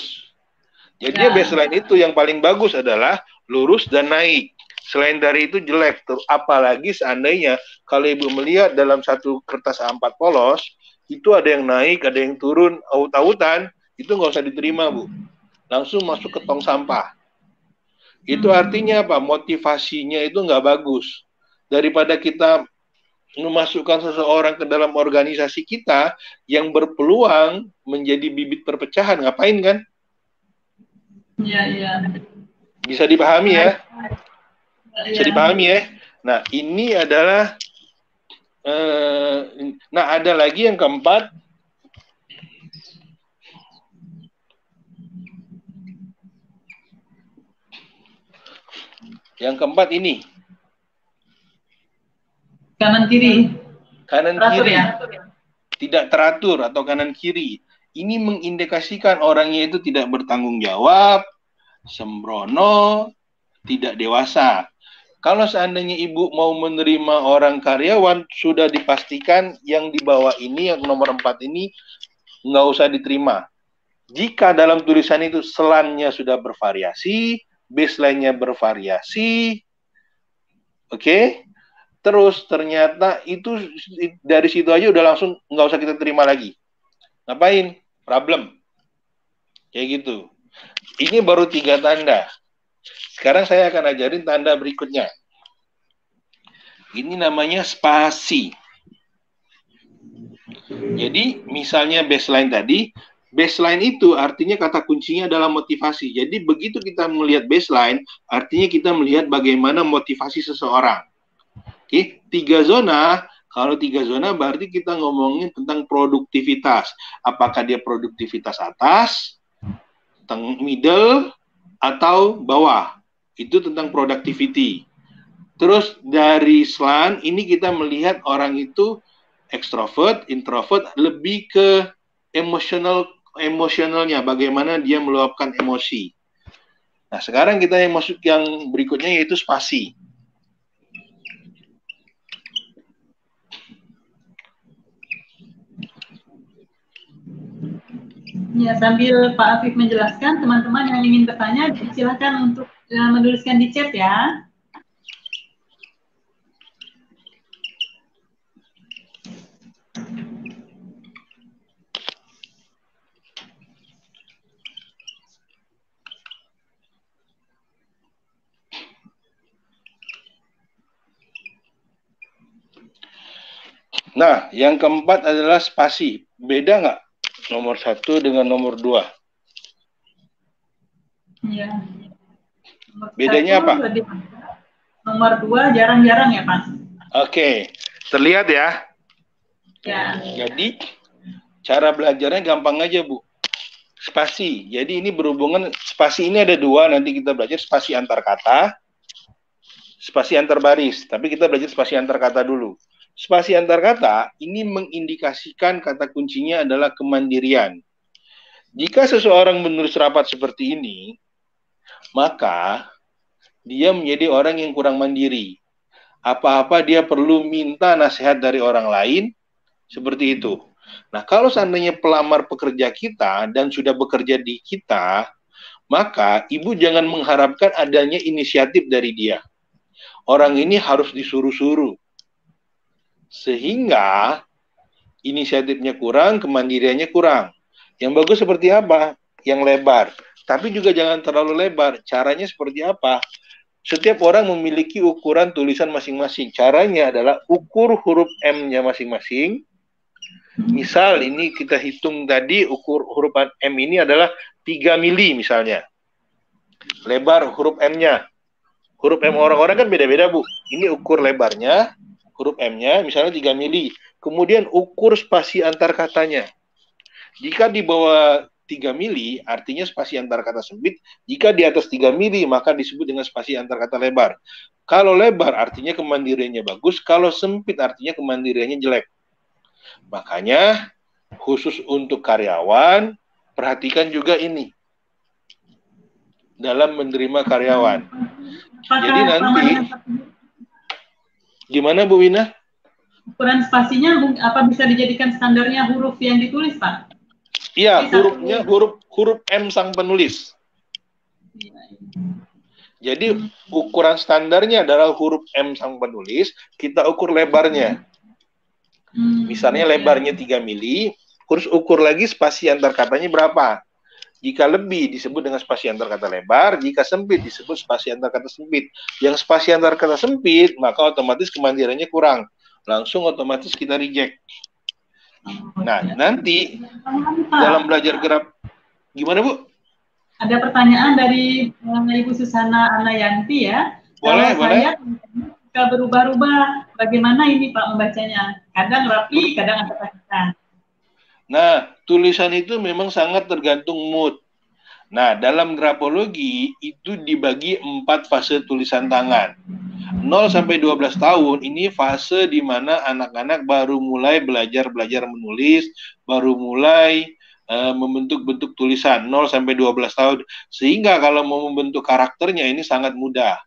Jadi ya. Baseline itu yang paling bagus adalah lurus dan naik. Selain dari itu jelek. Apalagi seandainya kalau ibu melihat dalam satu kertas A4 polos, itu ada yang naik, ada yang turun, aut-autan, itu nggak usah diterima, Bu. Langsung masuk ke tong sampah. Itu artinya apa? Motivasinya itu nggak bagus. Daripada kita memasukkan seseorang ke dalam organisasi kita yang berpeluang menjadi bibit perpecahan, ngapain kan? Iya, iya. Bisa dipahami ya? Bisa dipahami ya? Nah, ini adalah ada lagi yang keempat. Yang keempat ini. Kanan kiri. Kanan teratur, kiri. Ya? Tidak teratur atau kanan kiri. Ini mengindikasikan orangnya itu tidak bertanggung jawab, sembrono, tidak dewasa. Kalau seandainya ibu mau menerima orang karyawan, sudah dipastikan yang di bawah ini, yang nomor 4 ini, nggak usah diterima. Jika dalam tulisan itu selannya sudah bervariasi, baseline-nya bervariasi, oke? Terus ternyata itu dari situ aja udah langsung nggak usah kita terima lagi. Ngapain? Problem. Kayak gitu. Ini baru 3 tanda. Sekarang saya akan ajarin tanda berikutnya. Ini namanya spasi. Jadi misalnya baseline tadi, baseline itu artinya kata kuncinya adalah motivasi. Jadi begitu kita melihat baseline, artinya kita melihat bagaimana motivasi seseorang. Oke, 3 zona. Kalau 3 zona berarti kita ngomongin tentang produktivitas. Apakah dia produktivitas atas, middle, atau bawah. Itu tentang productivity. Terus dari slant ini kita melihat orang itu extrovert, introvert, lebih ke emosionalnya, bagaimana dia meluapkan emosi. Nah, sekarang kita yang masuk yang berikutnya yaitu spasi. Ya, sambil Pak Afif menjelaskan, teman-teman yang ingin bertanya, silakan untuk menuliskan di chat ya. Nah, yang keempat adalah spasi. Beda nggak nomor 1 dengan nomor 2? Iya. Bedanya apa? Nomor 2 jarang-jarang ya, Pak. Oke, terlihat ya? Ya. Jadi, cara belajarnya gampang aja, Bu. Spasi. Jadi ini berhubungan, spasi ini ada 2, nanti kita belajar spasi antar kata, spasi antar baris. Tapi kita belajar spasi antar kata dulu. spasi antar kata ini mengindikasikan kata kuncinya adalah kemandirian. Jika seseorang menulis rapat seperti ini, maka dia menjadi orang yang kurang mandiri. Apa-apa dia perlu minta nasihat dari orang lain, seperti itu. Nah, kalau seandainya pelamar pekerja kita dan sudah bekerja di kita, maka ibu jangan mengharapkan adanya inisiatif dari dia. Orang ini harus disuruh-suruh. Sehingga inisiatifnya kurang, kemandiriannya kurang. Yang bagus seperti apa? Yang lebar. Tapi juga jangan terlalu lebar. Caranya seperti apa? Setiap orang memiliki ukuran tulisan masing-masing. Caranya adalah ukur huruf M-nya masing-masing. Misal ini kita hitung tadi ukur huruf M ini adalah 3 mili misalnya. Lebar huruf M-nya. Huruf M orang-orang kan beda-beda, Bu. Ini ukur lebarnya, huruf M-nya misalnya 3 mili. Kemudian ukur spasi antar katanya. Jika di bawah 3 mili, artinya spasi antar kata sempit. Jika di atas 3 mili, maka disebut dengan spasi antar kata lebar. Kalau lebar, artinya kemandiriannya bagus. Kalau sempit, artinya kemandiriannya jelek. Makanya, khusus untuk karyawan, perhatikan juga ini. Dalam menerima karyawan. Jadi nanti, gimana Bu Wina? Ukuran spasinya apa bisa dijadikan standarnya huruf yang ditulis, Pak? Iya, hurufnya huruf M sang penulis. Jadi ukuran standarnya adalah huruf M sang penulis, kita ukur lebarnya. Misalnya lebarnya 3 mili, terus ukur lagi spasi antar katanya berapa. Jika lebih disebut dengan spasi antar kata lebar, jika sempit disebut spasi antar kata sempit. Yang spasi antar kata sempit, maka otomatis kemandiriannya kurang. Langsung otomatis kita reject. Nah, nanti dalam belajar gerak, gimana Bu? Ada pertanyaan dari Ibu Susana Anayanti ya. Boleh, boleh. Saya berubah-ubah, bagaimana ini Pak membacanya? Kadang rapi, kadang ada kata. Nah, tulisan itu memang sangat tergantung mood. Nah, dalam grafologi itu dibagi 4 fase tulisan tangan. 0 sampai 12 tahun ini fase di mana anak-anak baru mulai belajar menulis, baru mulai membentuk bentuk tulisan 0 sampai 12 tahun. Sehingga kalau mau membentuk karakternya ini sangat mudah.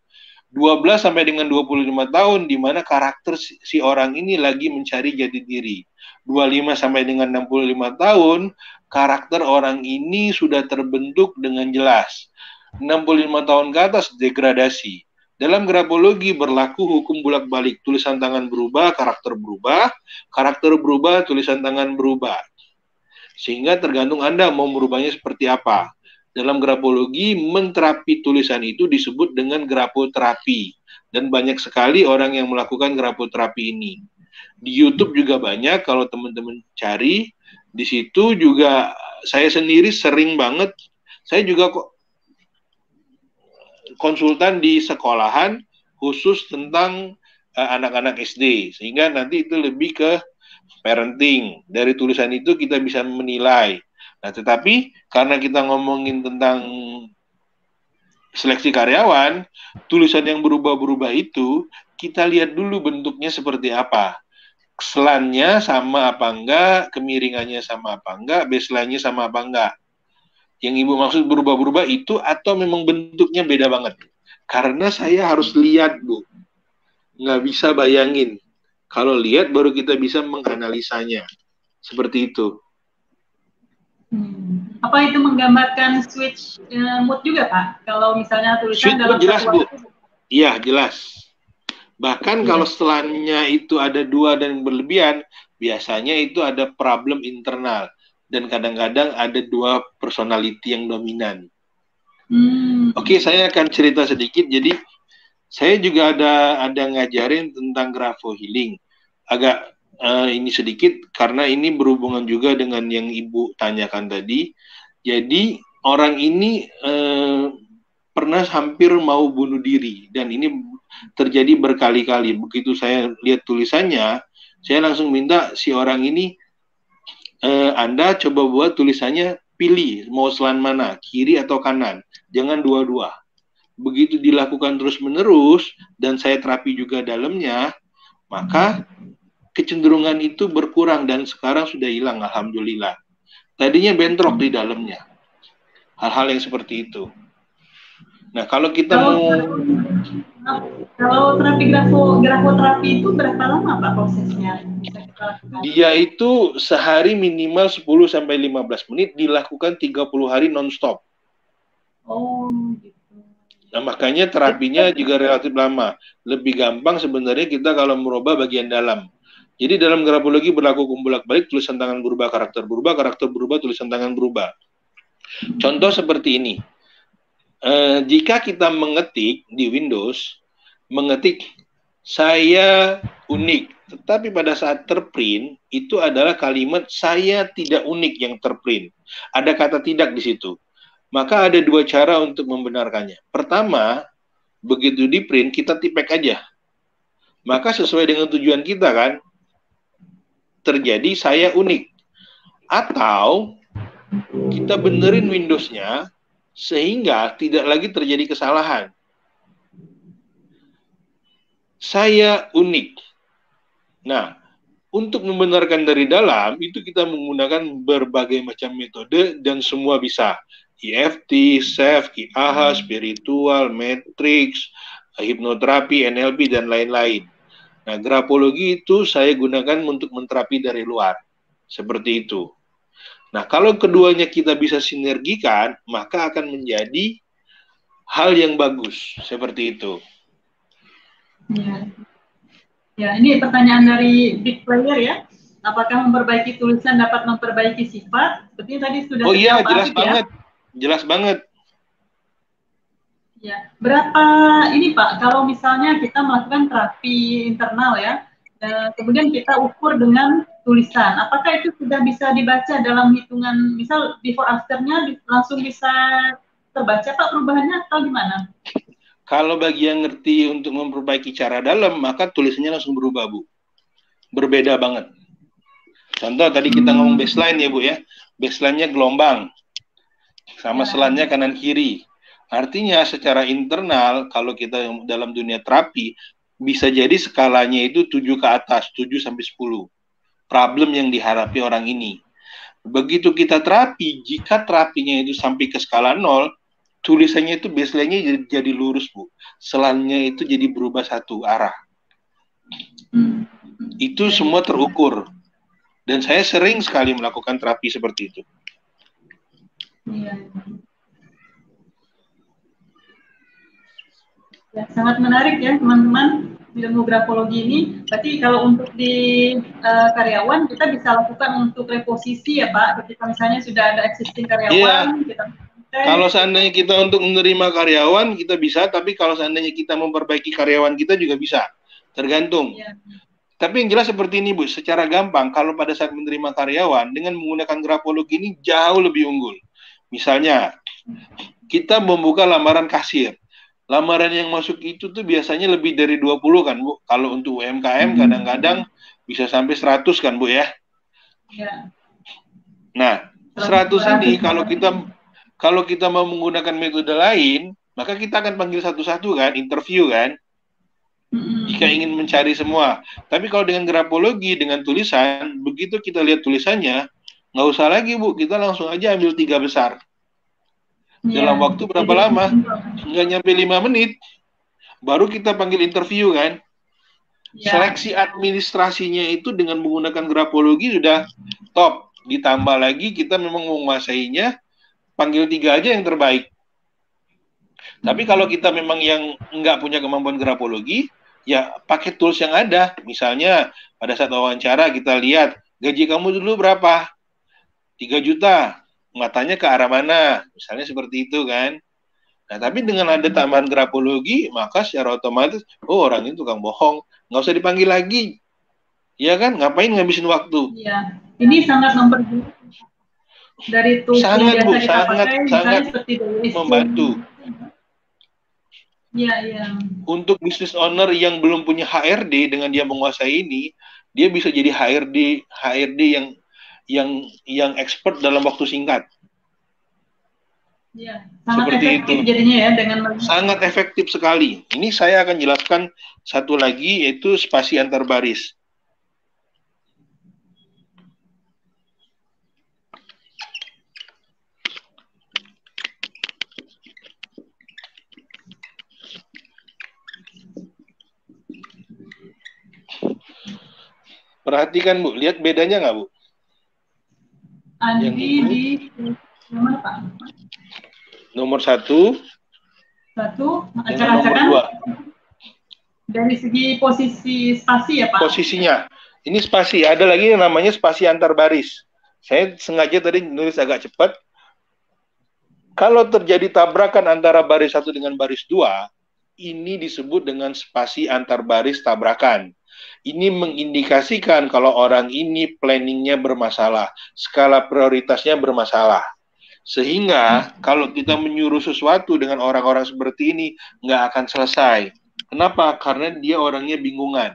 12 sampai dengan 25 tahun di mana karakter si orang ini lagi mencari jati diri. 25 sampai dengan 65 tahun karakter orang ini sudah terbentuk dengan jelas. 65 tahun ke atas degradasi. Dalam grafologi berlaku hukum bolak-balik. Tulisan tangan berubah, karakter berubah, tulisan tangan berubah. Sehingga tergantung Anda mau merubahnya seperti apa. Dalam grafologi, menterapi tulisan itu disebut dengan grafoterapi. Dan banyak sekali orang yang melakukan grafoterapi ini. Di YouTube juga banyak, kalau teman-teman cari. Di situ juga saya sendiri sering banget, saya juga kok konsultan di sekolahan khusus tentang anak-anak SD, sehingga nanti itu lebih ke parenting. Dari tulisan itu kita bisa menilai. Nah, tetapi karena kita ngomongin tentang seleksi karyawan, tulisan yang berubah-berubah itu kita lihat dulu bentuknya seperti apa. Selannya sama apa enggak, kemiringannya sama apa enggak, baseline-nya sama apa enggak. Yang Ibu maksud berubah-berubah itu atau memang bentuknya beda banget? Karena saya harus lihat, Bu. Nggak bisa bayangin. Kalau lihat baru kita bisa menganalisanya. Seperti itu. Apa itu menggambarkan switch mood juga, Pak? Kalau misalnya tulisan dalam jelas, Bu. Iya, jelas. Bahkan kalau setelahnya itu ada 2 dan berlebihan, biasanya itu ada problem internal. Dan kadang-kadang ada 2 personality yang dominan. Oke, saya akan cerita sedikit. Jadi, saya juga ada ngajarin tentang grafo healing. Agak ini sedikit, karena ini berhubungan juga dengan yang Ibu tanyakan tadi. Jadi, orang ini pernah hampir mau bunuh diri. Dan ini terjadi berkali-kali. Begitu saya lihat tulisannya, saya langsung minta si orang ini, Anda coba buat tulisannya, pilih mau selan mana, kiri atau kanan, jangan dua-dua. Begitu dilakukan terus-menerus dan saya terapi juga dalamnya, maka kecenderungan itu berkurang dan sekarang sudah hilang, alhamdulillah. Tadinya bentrok di dalamnya. Hal-hal yang seperti itu. Nah, kalau kita kalau terapi grafoterapi itu berapa lama Pak prosesnya? Bisa kita lakukan? Dia itu sehari minimal 10 sampai 15 menit dilakukan 30 hari non-stop. Oh, gitu. Nah, makanya terapinya juga relatif lama. Lebih gampang sebenarnya kita kalau merubah bagian dalam. Jadi dalam grafologi berlaku bolak-balik, tulisan tangan berubah, karakter berubah, tulisan tangan berubah. Contoh seperti ini. Jika kita mengetik di Windows, mengetik saya unik, tetapi pada saat terprint itu adalah kalimat saya tidak unik yang terprint. Ada kata tidak di situ. Maka ada dua cara untuk membenarkannya. Pertama, begitu di print kita tipek aja. Maka sesuai dengan tujuan kita kan, terjadi saya unik. Atau kita benerin Windows-nya sehingga tidak lagi terjadi kesalahan. Saya unik. Nah, untuk membenarkan dari dalam, itu kita menggunakan berbagai macam metode dan semua bisa. EFT, SEF, IAHA, spiritual, matrix, hipnoterapi, NLP, dan lain-lain. Nah, grafologi itu saya gunakan untuk menterapi dari luar. Seperti itu. Nah, kalau keduanya kita bisa sinergikan, maka akan menjadi hal yang bagus. Seperti itu. Ya. Ya, ini pertanyaan dari Big Player ya. Apakah memperbaiki tulisan dapat memperbaiki sifat? Seperti tadi sudah. Oh iya, jelas banget. Ya? Jelas banget. Ya, berapa ini Pak, kalau misalnya kita melakukan terapi internal ya, kemudian kita ukur dengan tulisan, apakah itu sudah bisa dibaca dalam hitungan, misal before after-nya langsung bisa terbaca Pak perubahannya atau gimana? Kalau bagi yang ngerti untuk memperbaiki cara dalam, maka tulisannya langsung berubah, Bu. Berbeda banget. Contoh, tadi kita ngomong baseline ya, Bu ya. Baseline-nya gelombang. Sama selannya kanan-kiri. Artinya secara internal, kalau kita dalam dunia terapi, bisa jadi skalanya itu 7 ke atas, 7 sampai 10. Problem yang dihadapi orang ini. Begitu kita terapi, jika terapinya itu sampai ke skala 0, tulisannya itu baseline-nya jadi lurus, Bu. Selannya itu jadi berubah satu arah. Itu semua terukur. Dan saya sering sekali melakukan terapi seperti itu. Ya, sangat menarik ya teman-teman ilmu grafologi ini. Berarti kalau untuk di karyawan kita bisa lakukan untuk reposisi ya Pak. Ketika misalnya sudah ada existing karyawan, kita kalau seandainya kita untuk menerima karyawan, kita bisa. Tapi kalau seandainya kita memperbaiki karyawan kita juga bisa. Tergantung. Ya. Tapi yang jelas seperti ini, Bu. Secara gampang, kalau pada saat menerima karyawan, dengan menggunakan grafologi ini jauh lebih unggul. Misalnya, kita membuka lamaran kasir. Lamaran yang masuk itu tuh biasanya lebih dari 20 kan, Bu. Kalau untuk UMKM kadang-kadang bisa sampai 100 kan, Bu ya. Ya. Nah, 100 ini kalau kita mau menggunakan metode lain, maka kita akan panggil satu-satu kan, interview kan. Jika ingin mencari semua. Tapi kalau dengan grafologi, dengan tulisan, begitu kita lihat tulisannya, nggak usah lagi, Bu. Kita langsung aja ambil 3 besar. Dalam waktu berapa lama? Nggak nyampe 5 menit. Baru kita panggil interview kan. Seleksi administrasinya itu dengan menggunakan grafologi sudah top. Ditambah lagi kita memang menguasainya, panggil 3 aja yang terbaik. Tapi kalau kita memang yang nggak punya kemampuan grafologi, ya pakai tools yang ada. Misalnya pada saat wawancara kita lihat, gaji kamu dulu berapa? 3 juta. Matanya ke arah mana? Misalnya seperti itu kan. Nah, tapi dengan ada tambahan grafologi, maka secara otomatis, oh orang ini tukang bohong. Nggak usah dipanggil lagi. Ya kan? Ngapain ngabisin waktu? Iya. Ini sangat mempermudah. Dari tools yang biasa kita pakai, sangat seperti membantu. Iya, iya. Untuk business owner yang belum punya HRD, dengan dia menguasai ini, dia bisa jadi HRD yang expert dalam waktu singkat. Ya, sangat seperti efektif itu. Jadinya ya dengan sangat efektif sekali. Ini saya akan jelaskan satu lagi, yaitu spasi antar baris. Perhatikan Bu, lihat bedanya nggak Bu? Andi Yang ini di mana Pak? nomor 1 Satu, dengan nomor acak-acakan 2. dari segi posisi spasi ya Pak? Posisinya. Ini spasi, ada lagi yang namanya spasi antar baris. Saya sengaja tadi nulis agak cepat. Kalau terjadi tabrakan antara baris 1 dengan baris 2, ini disebut dengan spasi antar baris tabrakan. Ini mengindikasikan kalau orang ini planningnya bermasalah, skala prioritasnya bermasalah. Sehingga kalau kita menyuruh sesuatu dengan orang-orang seperti ini, nggak akan selesai. Kenapa? Karena dia orangnya bingungan.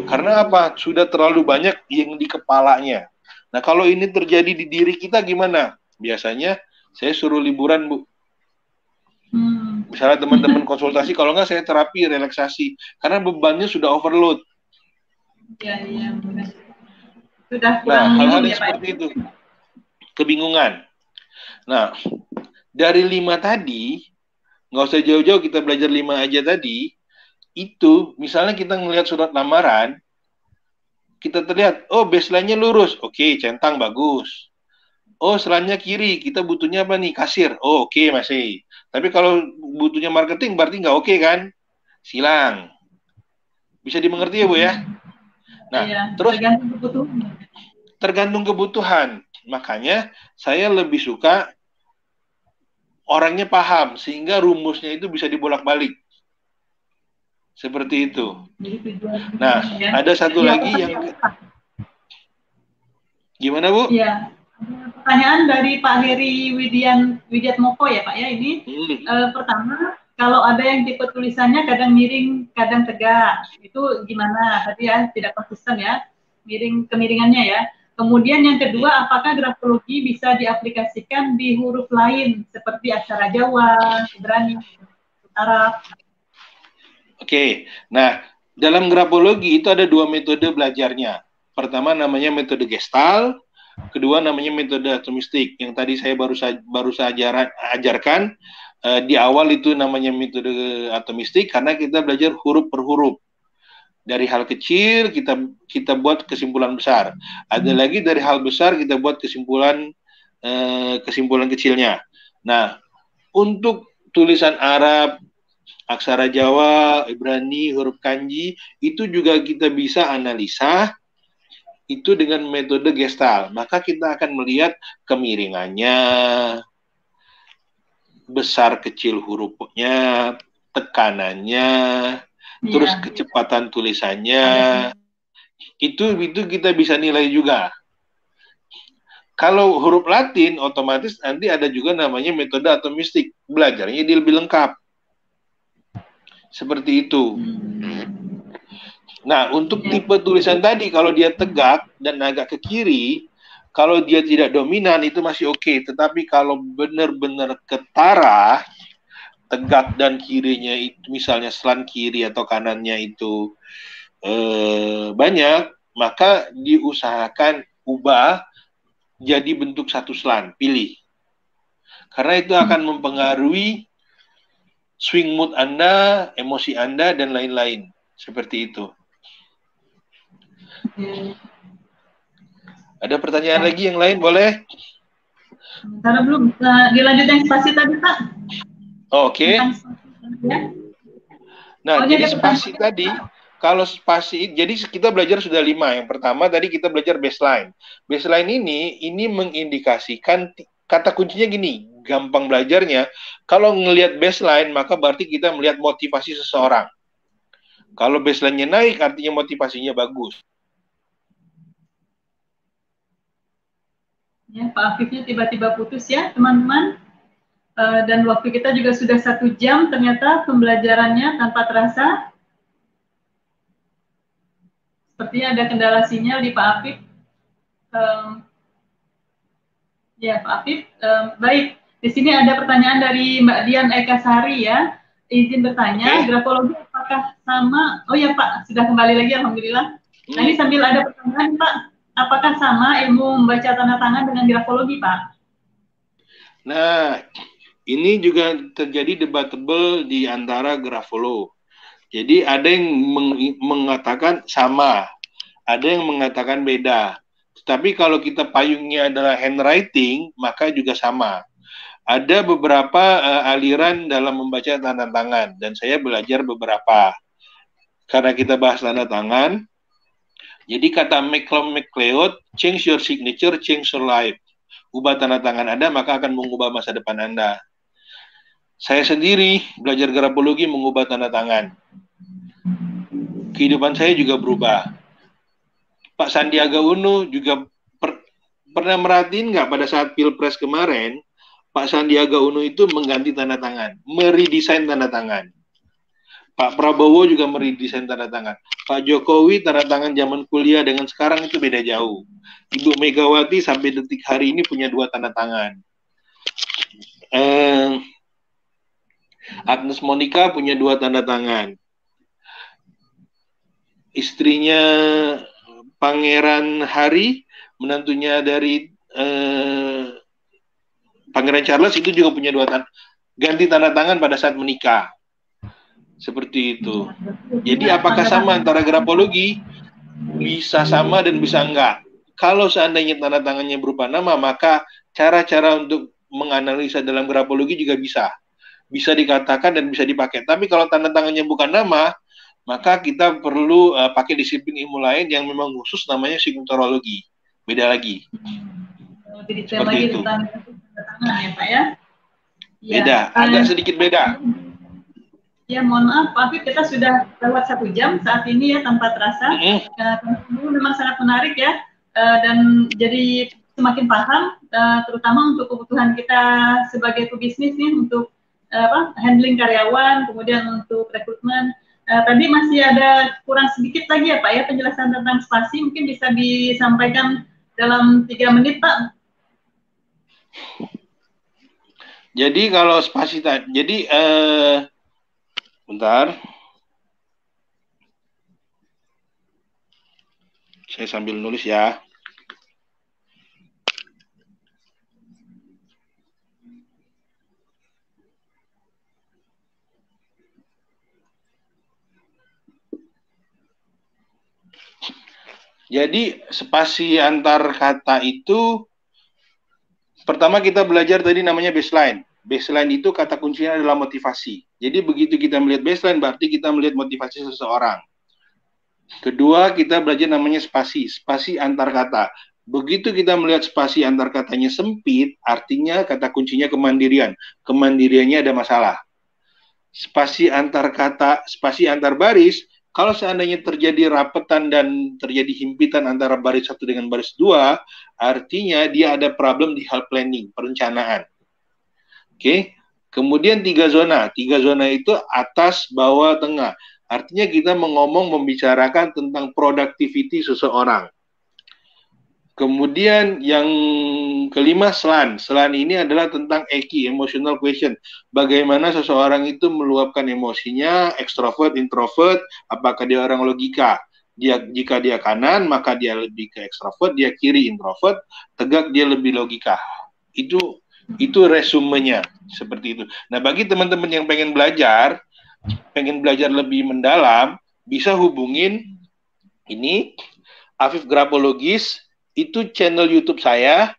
Karena apa? Sudah terlalu banyak yang di kepalanya. Nah, kalau ini terjadi di diri kita gimana? Biasanya saya suruh liburan, Bu. Misalnya teman-teman konsultasi, kalau nggak saya terapi, relaksasi. Karena bebannya sudah overload. Iya, benar. Sudah kurang hal-hal minum yang ya Pak? seperti itu. Kebingungan. Nah, dari 5 tadi, nggak usah jauh-jauh, kita belajar 5 aja tadi, itu, misalnya kita ngelihat surat lamaran, kita terlihat, oh baseline-nya lurus, oke, centang bagus. Oh, selanjutnya kiri, kita butuhnya apa nih? Kasir. Oh, oke, masih. Tapi kalau butuhnya marketing, berarti nggak oke kan? Silang. Bisa dimengerti ya, Bu ya? Nah, iya, terus tergantung kebutuhan. tergantung kebutuhan. Makanya saya lebih suka orangnya paham, sehingga rumusnya itu bisa dibolak-balik. Seperti itu. Nah, ada satu lagi yang... Gimana, Bu? Iya. Pertanyaan dari Pak Heri Widiatmoko ya Pak ya, ini pertama, kalau ada yang tipe tulisannya kadang miring, kadang tegak, itu gimana? Tadi ya, tidak konsisten ya, kemiringannya ya. Kemudian yang kedua, apakah grafologi bisa diaplikasikan di huruf lain seperti aksara Jawa, Ibrani, Arab? Oke, nah dalam grafologi itu ada 2 metode belajarnya. Pertama namanya metode Gestalt, kedua namanya metode atomistik. Yang tadi saya baru saja ajarkan di awal itu namanya metode atomistik karena kita belajar huruf per huruf. Dari hal kecil kita buat kesimpulan besar. Ada lagi dari hal besar kita buat kesimpulan kecilnya. Nah, untuk tulisan Arab, aksara Jawa, Ibrani, huruf kanji, itu juga kita bisa analisa itu dengan metode Gestalt. Maka kita akan melihat kemiringannya, besar kecil hurufnya, tekanannya, terus kecepatan tulisannya. Itu kita bisa nilai juga. Kalau huruf Latin, otomatis nanti ada juga namanya metode atomistik. Belajarnya dia lebih lengkap. Seperti itu. Nah, untuk tipe tulisan tadi, kalau dia tegak dan agak ke kiri, kalau dia tidak dominan, itu masih oke. Tetapi kalau benar-benar ketara, tegak dan kirinya itu, misalnya selan kiri atau kanannya itu banyak, maka diusahakan ubah jadi bentuk satu selan, pilih. Karena itu akan mempengaruhi swing mood Anda, emosi Anda, dan lain-lain. Seperti itu. Ada pertanyaan lagi yang lain, boleh? Karena belum dilanjut yang spasi tadi, Pak. Oke. Nah, jadi spasi tadi, kalau spasi, jadi kita belajar sudah 5. Yang pertama tadi kita belajar baseline. Baseline ini mengindikasikan, kata kuncinya gini, gampang belajarnya, kalau ngelihat baseline, maka berarti kita melihat motivasi seseorang. Kalau baseline-nya naik, artinya motivasinya bagus. Ya, Pak Afifnya tiba-tiba putus ya, teman-teman. Dan waktu kita juga sudah 1 jam, ternyata pembelajarannya tanpa terasa. Sepertinya ada kendala sinyal di Pak Afif. Ya, Pak Afif. Baik, di sini ada pertanyaan dari Mbak Dian Eka Sari ya. Izin bertanya, grafologi apakah sama? Oh ya Pak, sudah kembali lagi, alhamdulillah. Nah, ini sambil ada pertanyaan Pak, apakah sama ilmu membaca tanda tangan dengan grafologi Pak? Nah, ini juga terjadi debatable di antara grafolog. Jadi ada yang mengatakan sama. ada yang mengatakan beda. Tapi kalau kita payungnya adalah handwriting, maka juga sama. Ada beberapa aliran dalam membaca tanda tangan, dan saya belajar beberapa. Karena kita bahas tanda tangan, jadi kata MacLeod, change your signature, change your life. Ubah tanda tangan Anda, maka akan mengubah masa depan Anda. Saya sendiri belajar grafologi mengubah tanda tangan. Kehidupan saya juga berubah. Pak Sandiaga Uno juga pernah merhatiin nggak pada saat Pilpres kemarin, Pak Sandiaga Uno itu mengganti tanda tangan, meredesain tanda tangan. Pak Prabowo juga meredesain tanda tangan. Pak Jokowi tanda tangan zaman kuliah dengan sekarang itu beda jauh. Ibu Megawati sampai detik hari ini punya 2 tanda tangan. Agnes Monica punya 2 tanda tangan. Istrinya Pangeran Harry, menantunya dari Pangeran Charles itu juga punya 2 ganti tanda tangan pada saat menikah. Seperti itu. Jadi apakah sama antara grafologi? Bisa sama dan bisa enggak. Kalau seandainya tanda tangannya berupa nama, maka cara-cara untuk menganalisa dalam grafologi juga bisa. Bisa dikatakan dan bisa dipakai. Tapi kalau tanda tangannya bukan nama, maka kita perlu pakai disiplin ilmu lain yang memang khusus, namanya signaturologi. Beda lagi. Seperti itu. Tanda tangan ya Pak ya? Beda, agak sedikit beda. Ya mohon maaf, Pak Afif, kita sudah lewat 1 jam saat ini ya tanpa terasa. Memang sangat menarik ya, dan jadi semakin paham, terutama untuk kebutuhan kita sebagai pebisnis nih, untuk handling karyawan, kemudian untuk rekrutmen. Tadi masih ada kurang sedikit lagi ya Pak ya penjelasan tentang spasi, mungkin bisa disampaikan dalam 3 menit Pak. Jadi kalau spasi tadi, jadi bentar, saya sambil nulis ya. Jadi spasi antar kata itu, pertama kita belajar tadi namanya baseline. Baseline itu kata kuncinya adalah motivasi. Jadi begitu kita melihat baseline, berarti kita melihat motivasi seseorang. Kedua, kita belajar namanya spasi, spasi antar kata. Begitu kita melihat spasi antar katanya sempit, artinya kata kuncinya kemandirian. Kemandiriannya ada masalah. Spasi antar kata, spasi antar baris, kalau seandainya terjadi rapetan dan terjadi himpitan antara baris 1 dengan baris 2, artinya dia ada problem di hal planning, perencanaan. Oke. Kemudian 3 zona. 3 zona itu atas, bawah, tengah. Artinya kita membicarakan tentang productivity seseorang. Kemudian yang kelima, SLAN. SLAN ini adalah tentang EQ, emotional question. Bagaimana seseorang itu meluapkan emosinya, ekstrovert, introvert, apakah dia orang logika. Jika dia kanan, maka dia lebih ke ekstrovert, dia kiri introvert, tegak dia lebih logika. Itu resumenya, seperti itu. Nah, bagi teman-teman yang pengen belajar lebih mendalam, bisa hubungin ini Afif Grafologis, itu channel YouTube saya.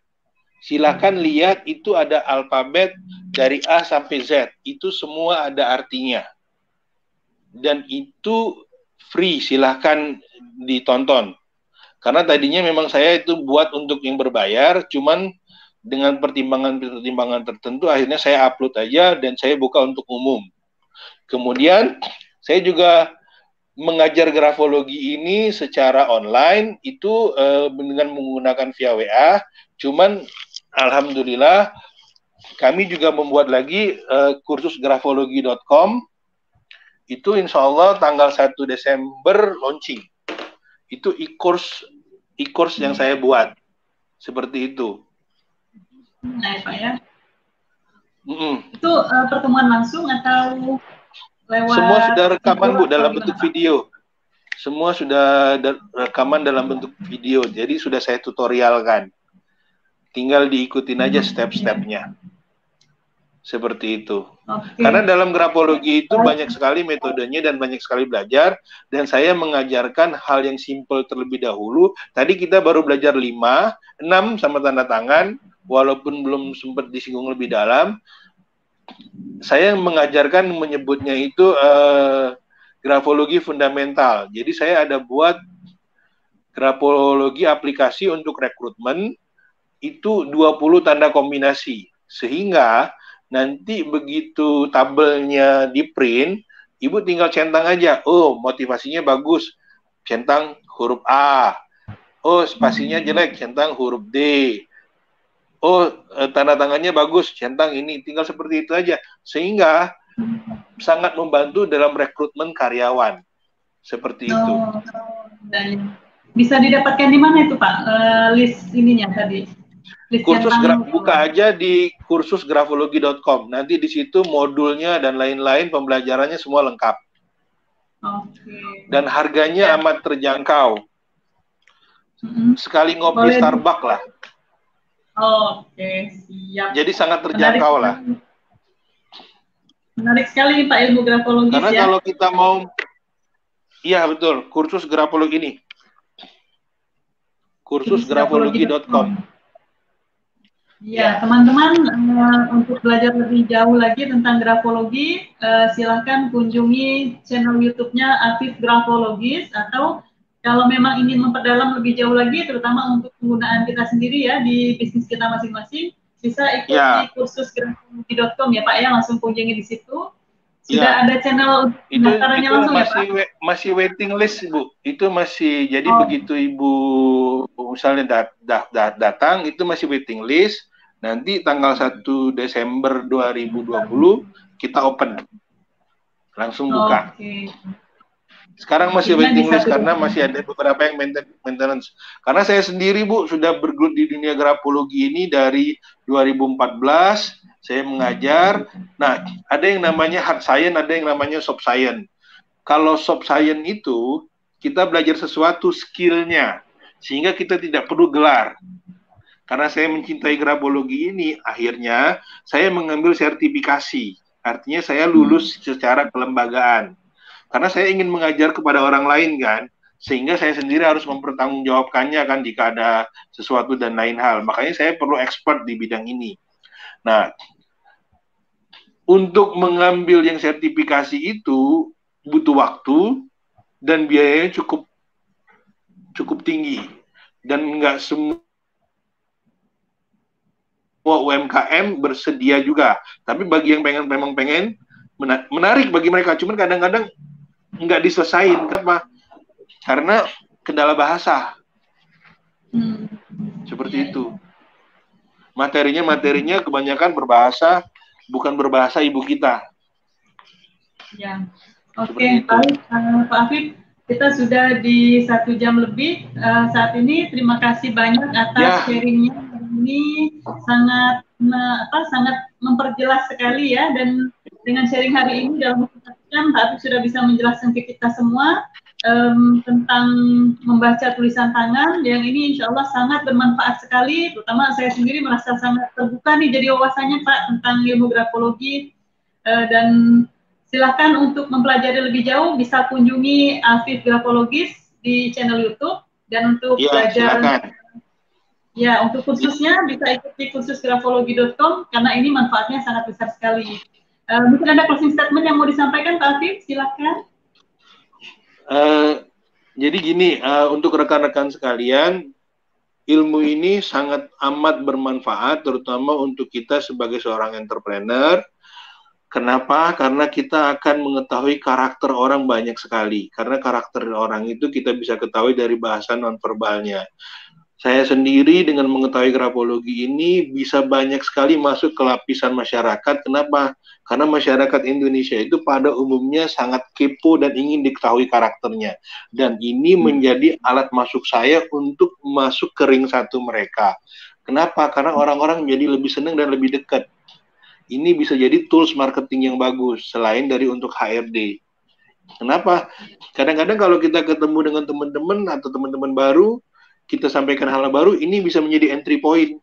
Silakan lihat, itu ada alfabet dari A sampai Z, itu semua ada artinya. Dan itu free, silakan ditonton. Karena tadinya memang saya itu buat untuk yang berbayar, cuman dengan pertimbangan tertentu akhirnya saya upload aja dan saya buka untuk umum. Kemudian saya juga mengajar grafologi ini secara online itu dengan menggunakan via WA. Cuman alhamdulillah kami juga membuat lagi kursus grafologi.com. Itu insya Allah tanggal 1 Desember launching. Itu e-course yang saya buat. Seperti itu. Nah, Pak ya. Itu pertemuan langsung atau lewat? Semua sudah rekaman Bu dalam bentuk video. Semua sudah rekaman dalam bentuk video. Jadi sudah saya tutorialkan. Tinggal diikutin aja step-stepnya. Seperti itu. Oke. Karena dalam grafologi itu banyak sekali metodenya dan banyak sekali belajar. Dan saya mengajarkan hal yang simple terlebih dahulu. Tadi kita baru belajar 5, 6 sama tanda tangan. Walaupun belum sempat disinggung lebih dalam. Saya mengajarkan menyebutnya itu grafologi fundamental. Jadi saya ada buat grafologi aplikasi untuk rekrutmen. Itu 20 tanda kombinasi. Sehingga nanti begitu tabelnya di print, Ibu tinggal centang aja. Oh, motivasinya bagus. Centang huruf A. Oh, spasinya jelek. Centang huruf D. Oh, tanda tangannya bagus. Centang ini. Tinggal seperti itu aja. Sehingga sangat membantu dalam rekrutmen karyawan. Seperti itu. Dan bisa didapatkan di mana itu Pak? List ininya tadi. Kursus buka aja di kursusgrafologi.com. Nanti di situ modulnya dan lain-lain pembelajarannya semua lengkap. Okay. Dan harganya amat terjangkau. Sekali ngopi Starbucks lah. Oke, siap. Jadi sangat terjangkau lah. Menarik sekali Pak ilmu grafologi. Karena ya, kalau kita mau, iya betul, kursus grafologi ini. Kursusgrafologi.com. Ya, teman-teman untuk belajar lebih jauh lagi tentang grafologi, silahkan kunjungi channel YouTube-nya Afif Grafologis, atau kalau memang ingin memperdalam lebih jauh lagi, terutama untuk penggunaan kita sendiri ya di bisnis kita masing-masing, bisa ikuti kursusgrafologi.com ya Pak ya, langsung kunjungi di situ. Sudah ada channel pendaftarannya langsung masih, ya Pak? Masih waiting list Bu, itu masih, jadi begitu Ibu misalnya datang, itu masih waiting list. Nanti tanggal 1 Desember 2020 kita open, langsung buka. Sekarang masih waiting list karena masih ada beberapa yang maintenance. Karena saya sendiri Bu sudah bergelut di dunia grafologi ini dari 2014. Saya mengajar. Nah, ada yang namanya hard science, ada yang namanya soft science. Kalau soft science itu kita belajar sesuatu skillnya, sehingga kita tidak perlu gelar. Karena saya mencintai grafologi ini, akhirnya saya mengambil sertifikasi. Artinya saya lulus secara kelembagaan. Karena saya ingin mengajar kepada orang lain kan, sehingga saya sendiri harus mempertanggungjawabkannya kan jika ada sesuatu dan lain hal. Makanya saya perlu expert di bidang ini. Nah, untuk mengambil yang sertifikasi itu butuh waktu dan biayanya cukup tinggi. Dan nggak semua UMKM bersedia juga. Tapi bagi yang memang pengen, menarik bagi mereka. Cuman kadang-kadang nggak diselesain. Kenapa? Karena kendala bahasa. Seperti itu. Materinya kebanyakan bukan berbahasa ibu kita. Ya. Oke, baik Pak Afif. Kita sudah di 1 jam lebih saat ini. Terima kasih banyak atas sharingnya. Ini sangat memperjelas sekali ya, dan dengan sharing hari ini dalam waktu 1 jam Pak Afif sudah bisa menjelaskan ke kita semua tentang membaca tulisan tangan, yang ini insya Allah sangat bermanfaat sekali, terutama saya sendiri merasa sangat terbuka nih jadi wawasannya Pak tentang ilmu grafologi, dan silakan untuk mempelajari lebih jauh bisa kunjungi Afif Grafologis di channel YouTube, dan untuk belajar silakan. Ya, untuk kursusnya bisa ikuti kursusgrafologi.com karena ini manfaatnya sangat besar sekali. Mungkin ada closing statement yang mau disampaikan Pak Afif, silakan. Jadi gini, untuk rekan-rekan sekalian, ilmu ini sangat amat bermanfaat, terutama untuk kita sebagai seorang entrepreneur. Kenapa? Karena kita akan mengetahui karakter orang banyak sekali. Karena karakter orang itu kita bisa ketahui dari bahasa nonverbalnya. Saya sendiri dengan mengetahui grafologi ini bisa banyak sekali masuk ke lapisan masyarakat. Kenapa? Karena masyarakat Indonesia itu pada umumnya sangat kepo dan ingin diketahui karakternya. Dan ini menjadi alat masuk saya untuk masuk ke ring satu mereka. Kenapa? Karena orang-orang menjadi lebih senang dan lebih dekat. Ini bisa jadi tools marketing yang bagus, selain dari untuk HRD. Kenapa? Kadang-kadang kalau kita ketemu dengan teman-teman atau teman-teman baru, kita sampaikan hal baru, ini bisa menjadi entry point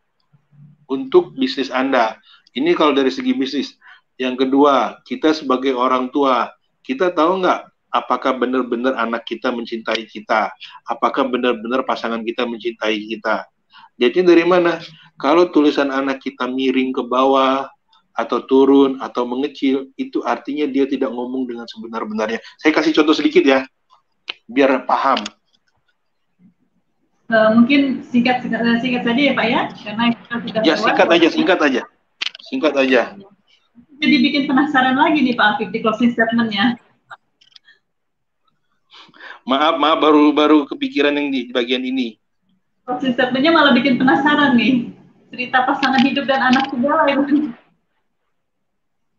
untuk bisnis Anda. Ini kalau dari segi bisnis. Yang kedua, kita sebagai orang tua, kita tahu nggak apakah benar-benar anak kita mencintai kita? Apakah benar-benar pasangan kita mencintai kita? Jadi dari mana? Kalau tulisan anak kita miring ke bawah, atau turun, atau mengecil, itu artinya dia tidak ngomong dengan sebenar-benarnya. Saya kasih contoh sedikit ya, biar paham. Mungkin singkat saja ya Pak ya, karena kita sudah ya singkat aja. Jadi bikin penasaran lagi nih Pak Afif di closing statement-nya. Maaf baru kepikiran yang di bagian ini. Closing statement-nya malah bikin penasaran nih, cerita pasangan hidup dan anak segala itu.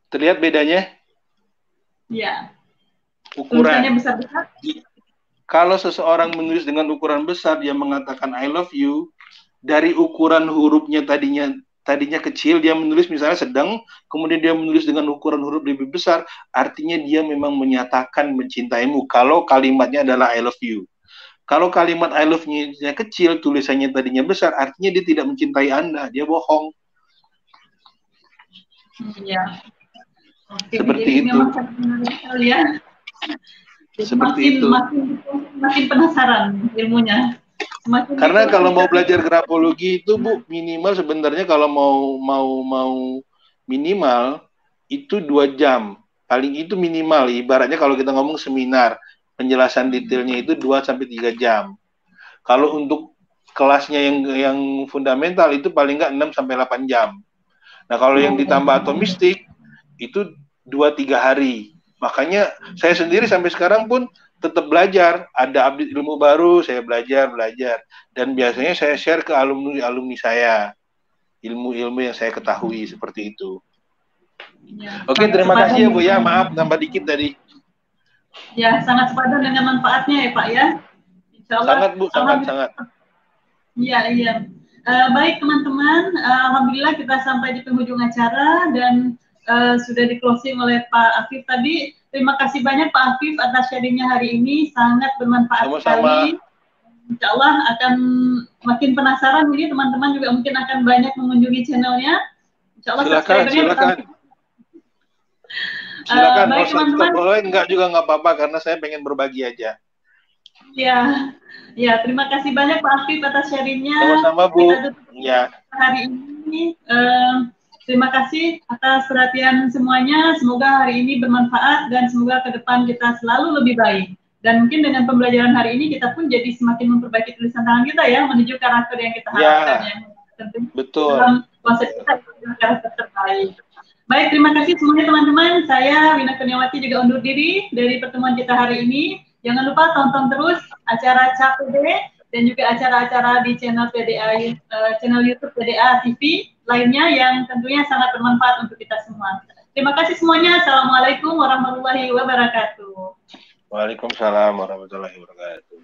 Terlihat bedanya? Iya. Ukuran. Tulisannya besar-besar. Kalau seseorang menulis dengan ukuran besar, dia mengatakan I love you, dari ukuran hurufnya tadinya kecil, dia menulis misalnya sedang, kemudian dia menulis dengan ukuran huruf lebih besar, artinya dia memang menyatakan mencintaimu, kalau kalimatnya adalah I love you. Kalau kalimat I love you-nya kecil, tulisannya tadinya besar, artinya dia tidak mencintai Anda, dia bohong. Iya. Oke, seperti itu. Memang sangat menarik sekali ya. Seperti itu. Makin penasaran ilmunya. Karena kalau mau belajar grafologi itu Bu, minimal sebenarnya kalau mau minimal itu 2 jam. Paling itu minimal, ibaratnya kalau kita ngomong seminar, penjelasan detailnya itu 2-3 jam. Kalau untuk kelasnya yang fundamental itu paling nggak 6-8 jam. Nah, kalau yang ditambah atomistik itu 2-3 hari. Makanya saya sendiri sampai sekarang pun tetap belajar. Ada update ilmu baru, saya belajar. Dan biasanya saya share ke alumni saya. Ilmu-ilmu yang saya ketahui seperti itu. Ya, oke, terima kasih ya Bu ya. Maaf nambah dikit tadi. Ya, sangat sepadan dengan manfaatnya ya Pak ya. Insya Allah. Sangat Bu, sangat. Iya. Baik teman-teman, alhamdulillah kita sampai di penghujung acara dan sudah di closing oleh Pak Afif tadi. Terima kasih banyak Pak Afif atas sharingnya hari ini, sangat bermanfaat sekali. Insya Allah akan makin penasaran ini teman-teman juga mungkin akan banyak mengunjungi channelnya. Insya Allah silakan. Silakan, baik teman-teman. Boleh enggak juga nggak apa-apa karena saya pengen berbagi aja. Ya, terima kasih banyak Pak Afif atas sharingnya. Sama-sama Bu. Ya. Hari ini. Terima kasih atas perhatian semuanya. Semoga hari ini bermanfaat dan semoga ke depan kita selalu lebih baik. Dan mungkin dengan pembelajaran hari ini kita pun jadi semakin memperbaiki tulisan tangan kita ya, menuju karakter yang kita harapkan. Ya. Betul. Dalam konsep kita karakter terbaik. Baik, terima kasih semuanya teman-teman. Saya Wina Kurniawati juga undur diri dari pertemuan kita hari ini. Jangan lupa tonton terus acara CAPD dan juga acara-acara di channel PDA, channel YouTube PDA TV lainnya yang tentunya sangat bermanfaat untuk kita semua. Terima kasih semuanya. Assalamualaikum warahmatullahi wabarakatuh. Waalaikumsalam warahmatullahi wabarakatuh.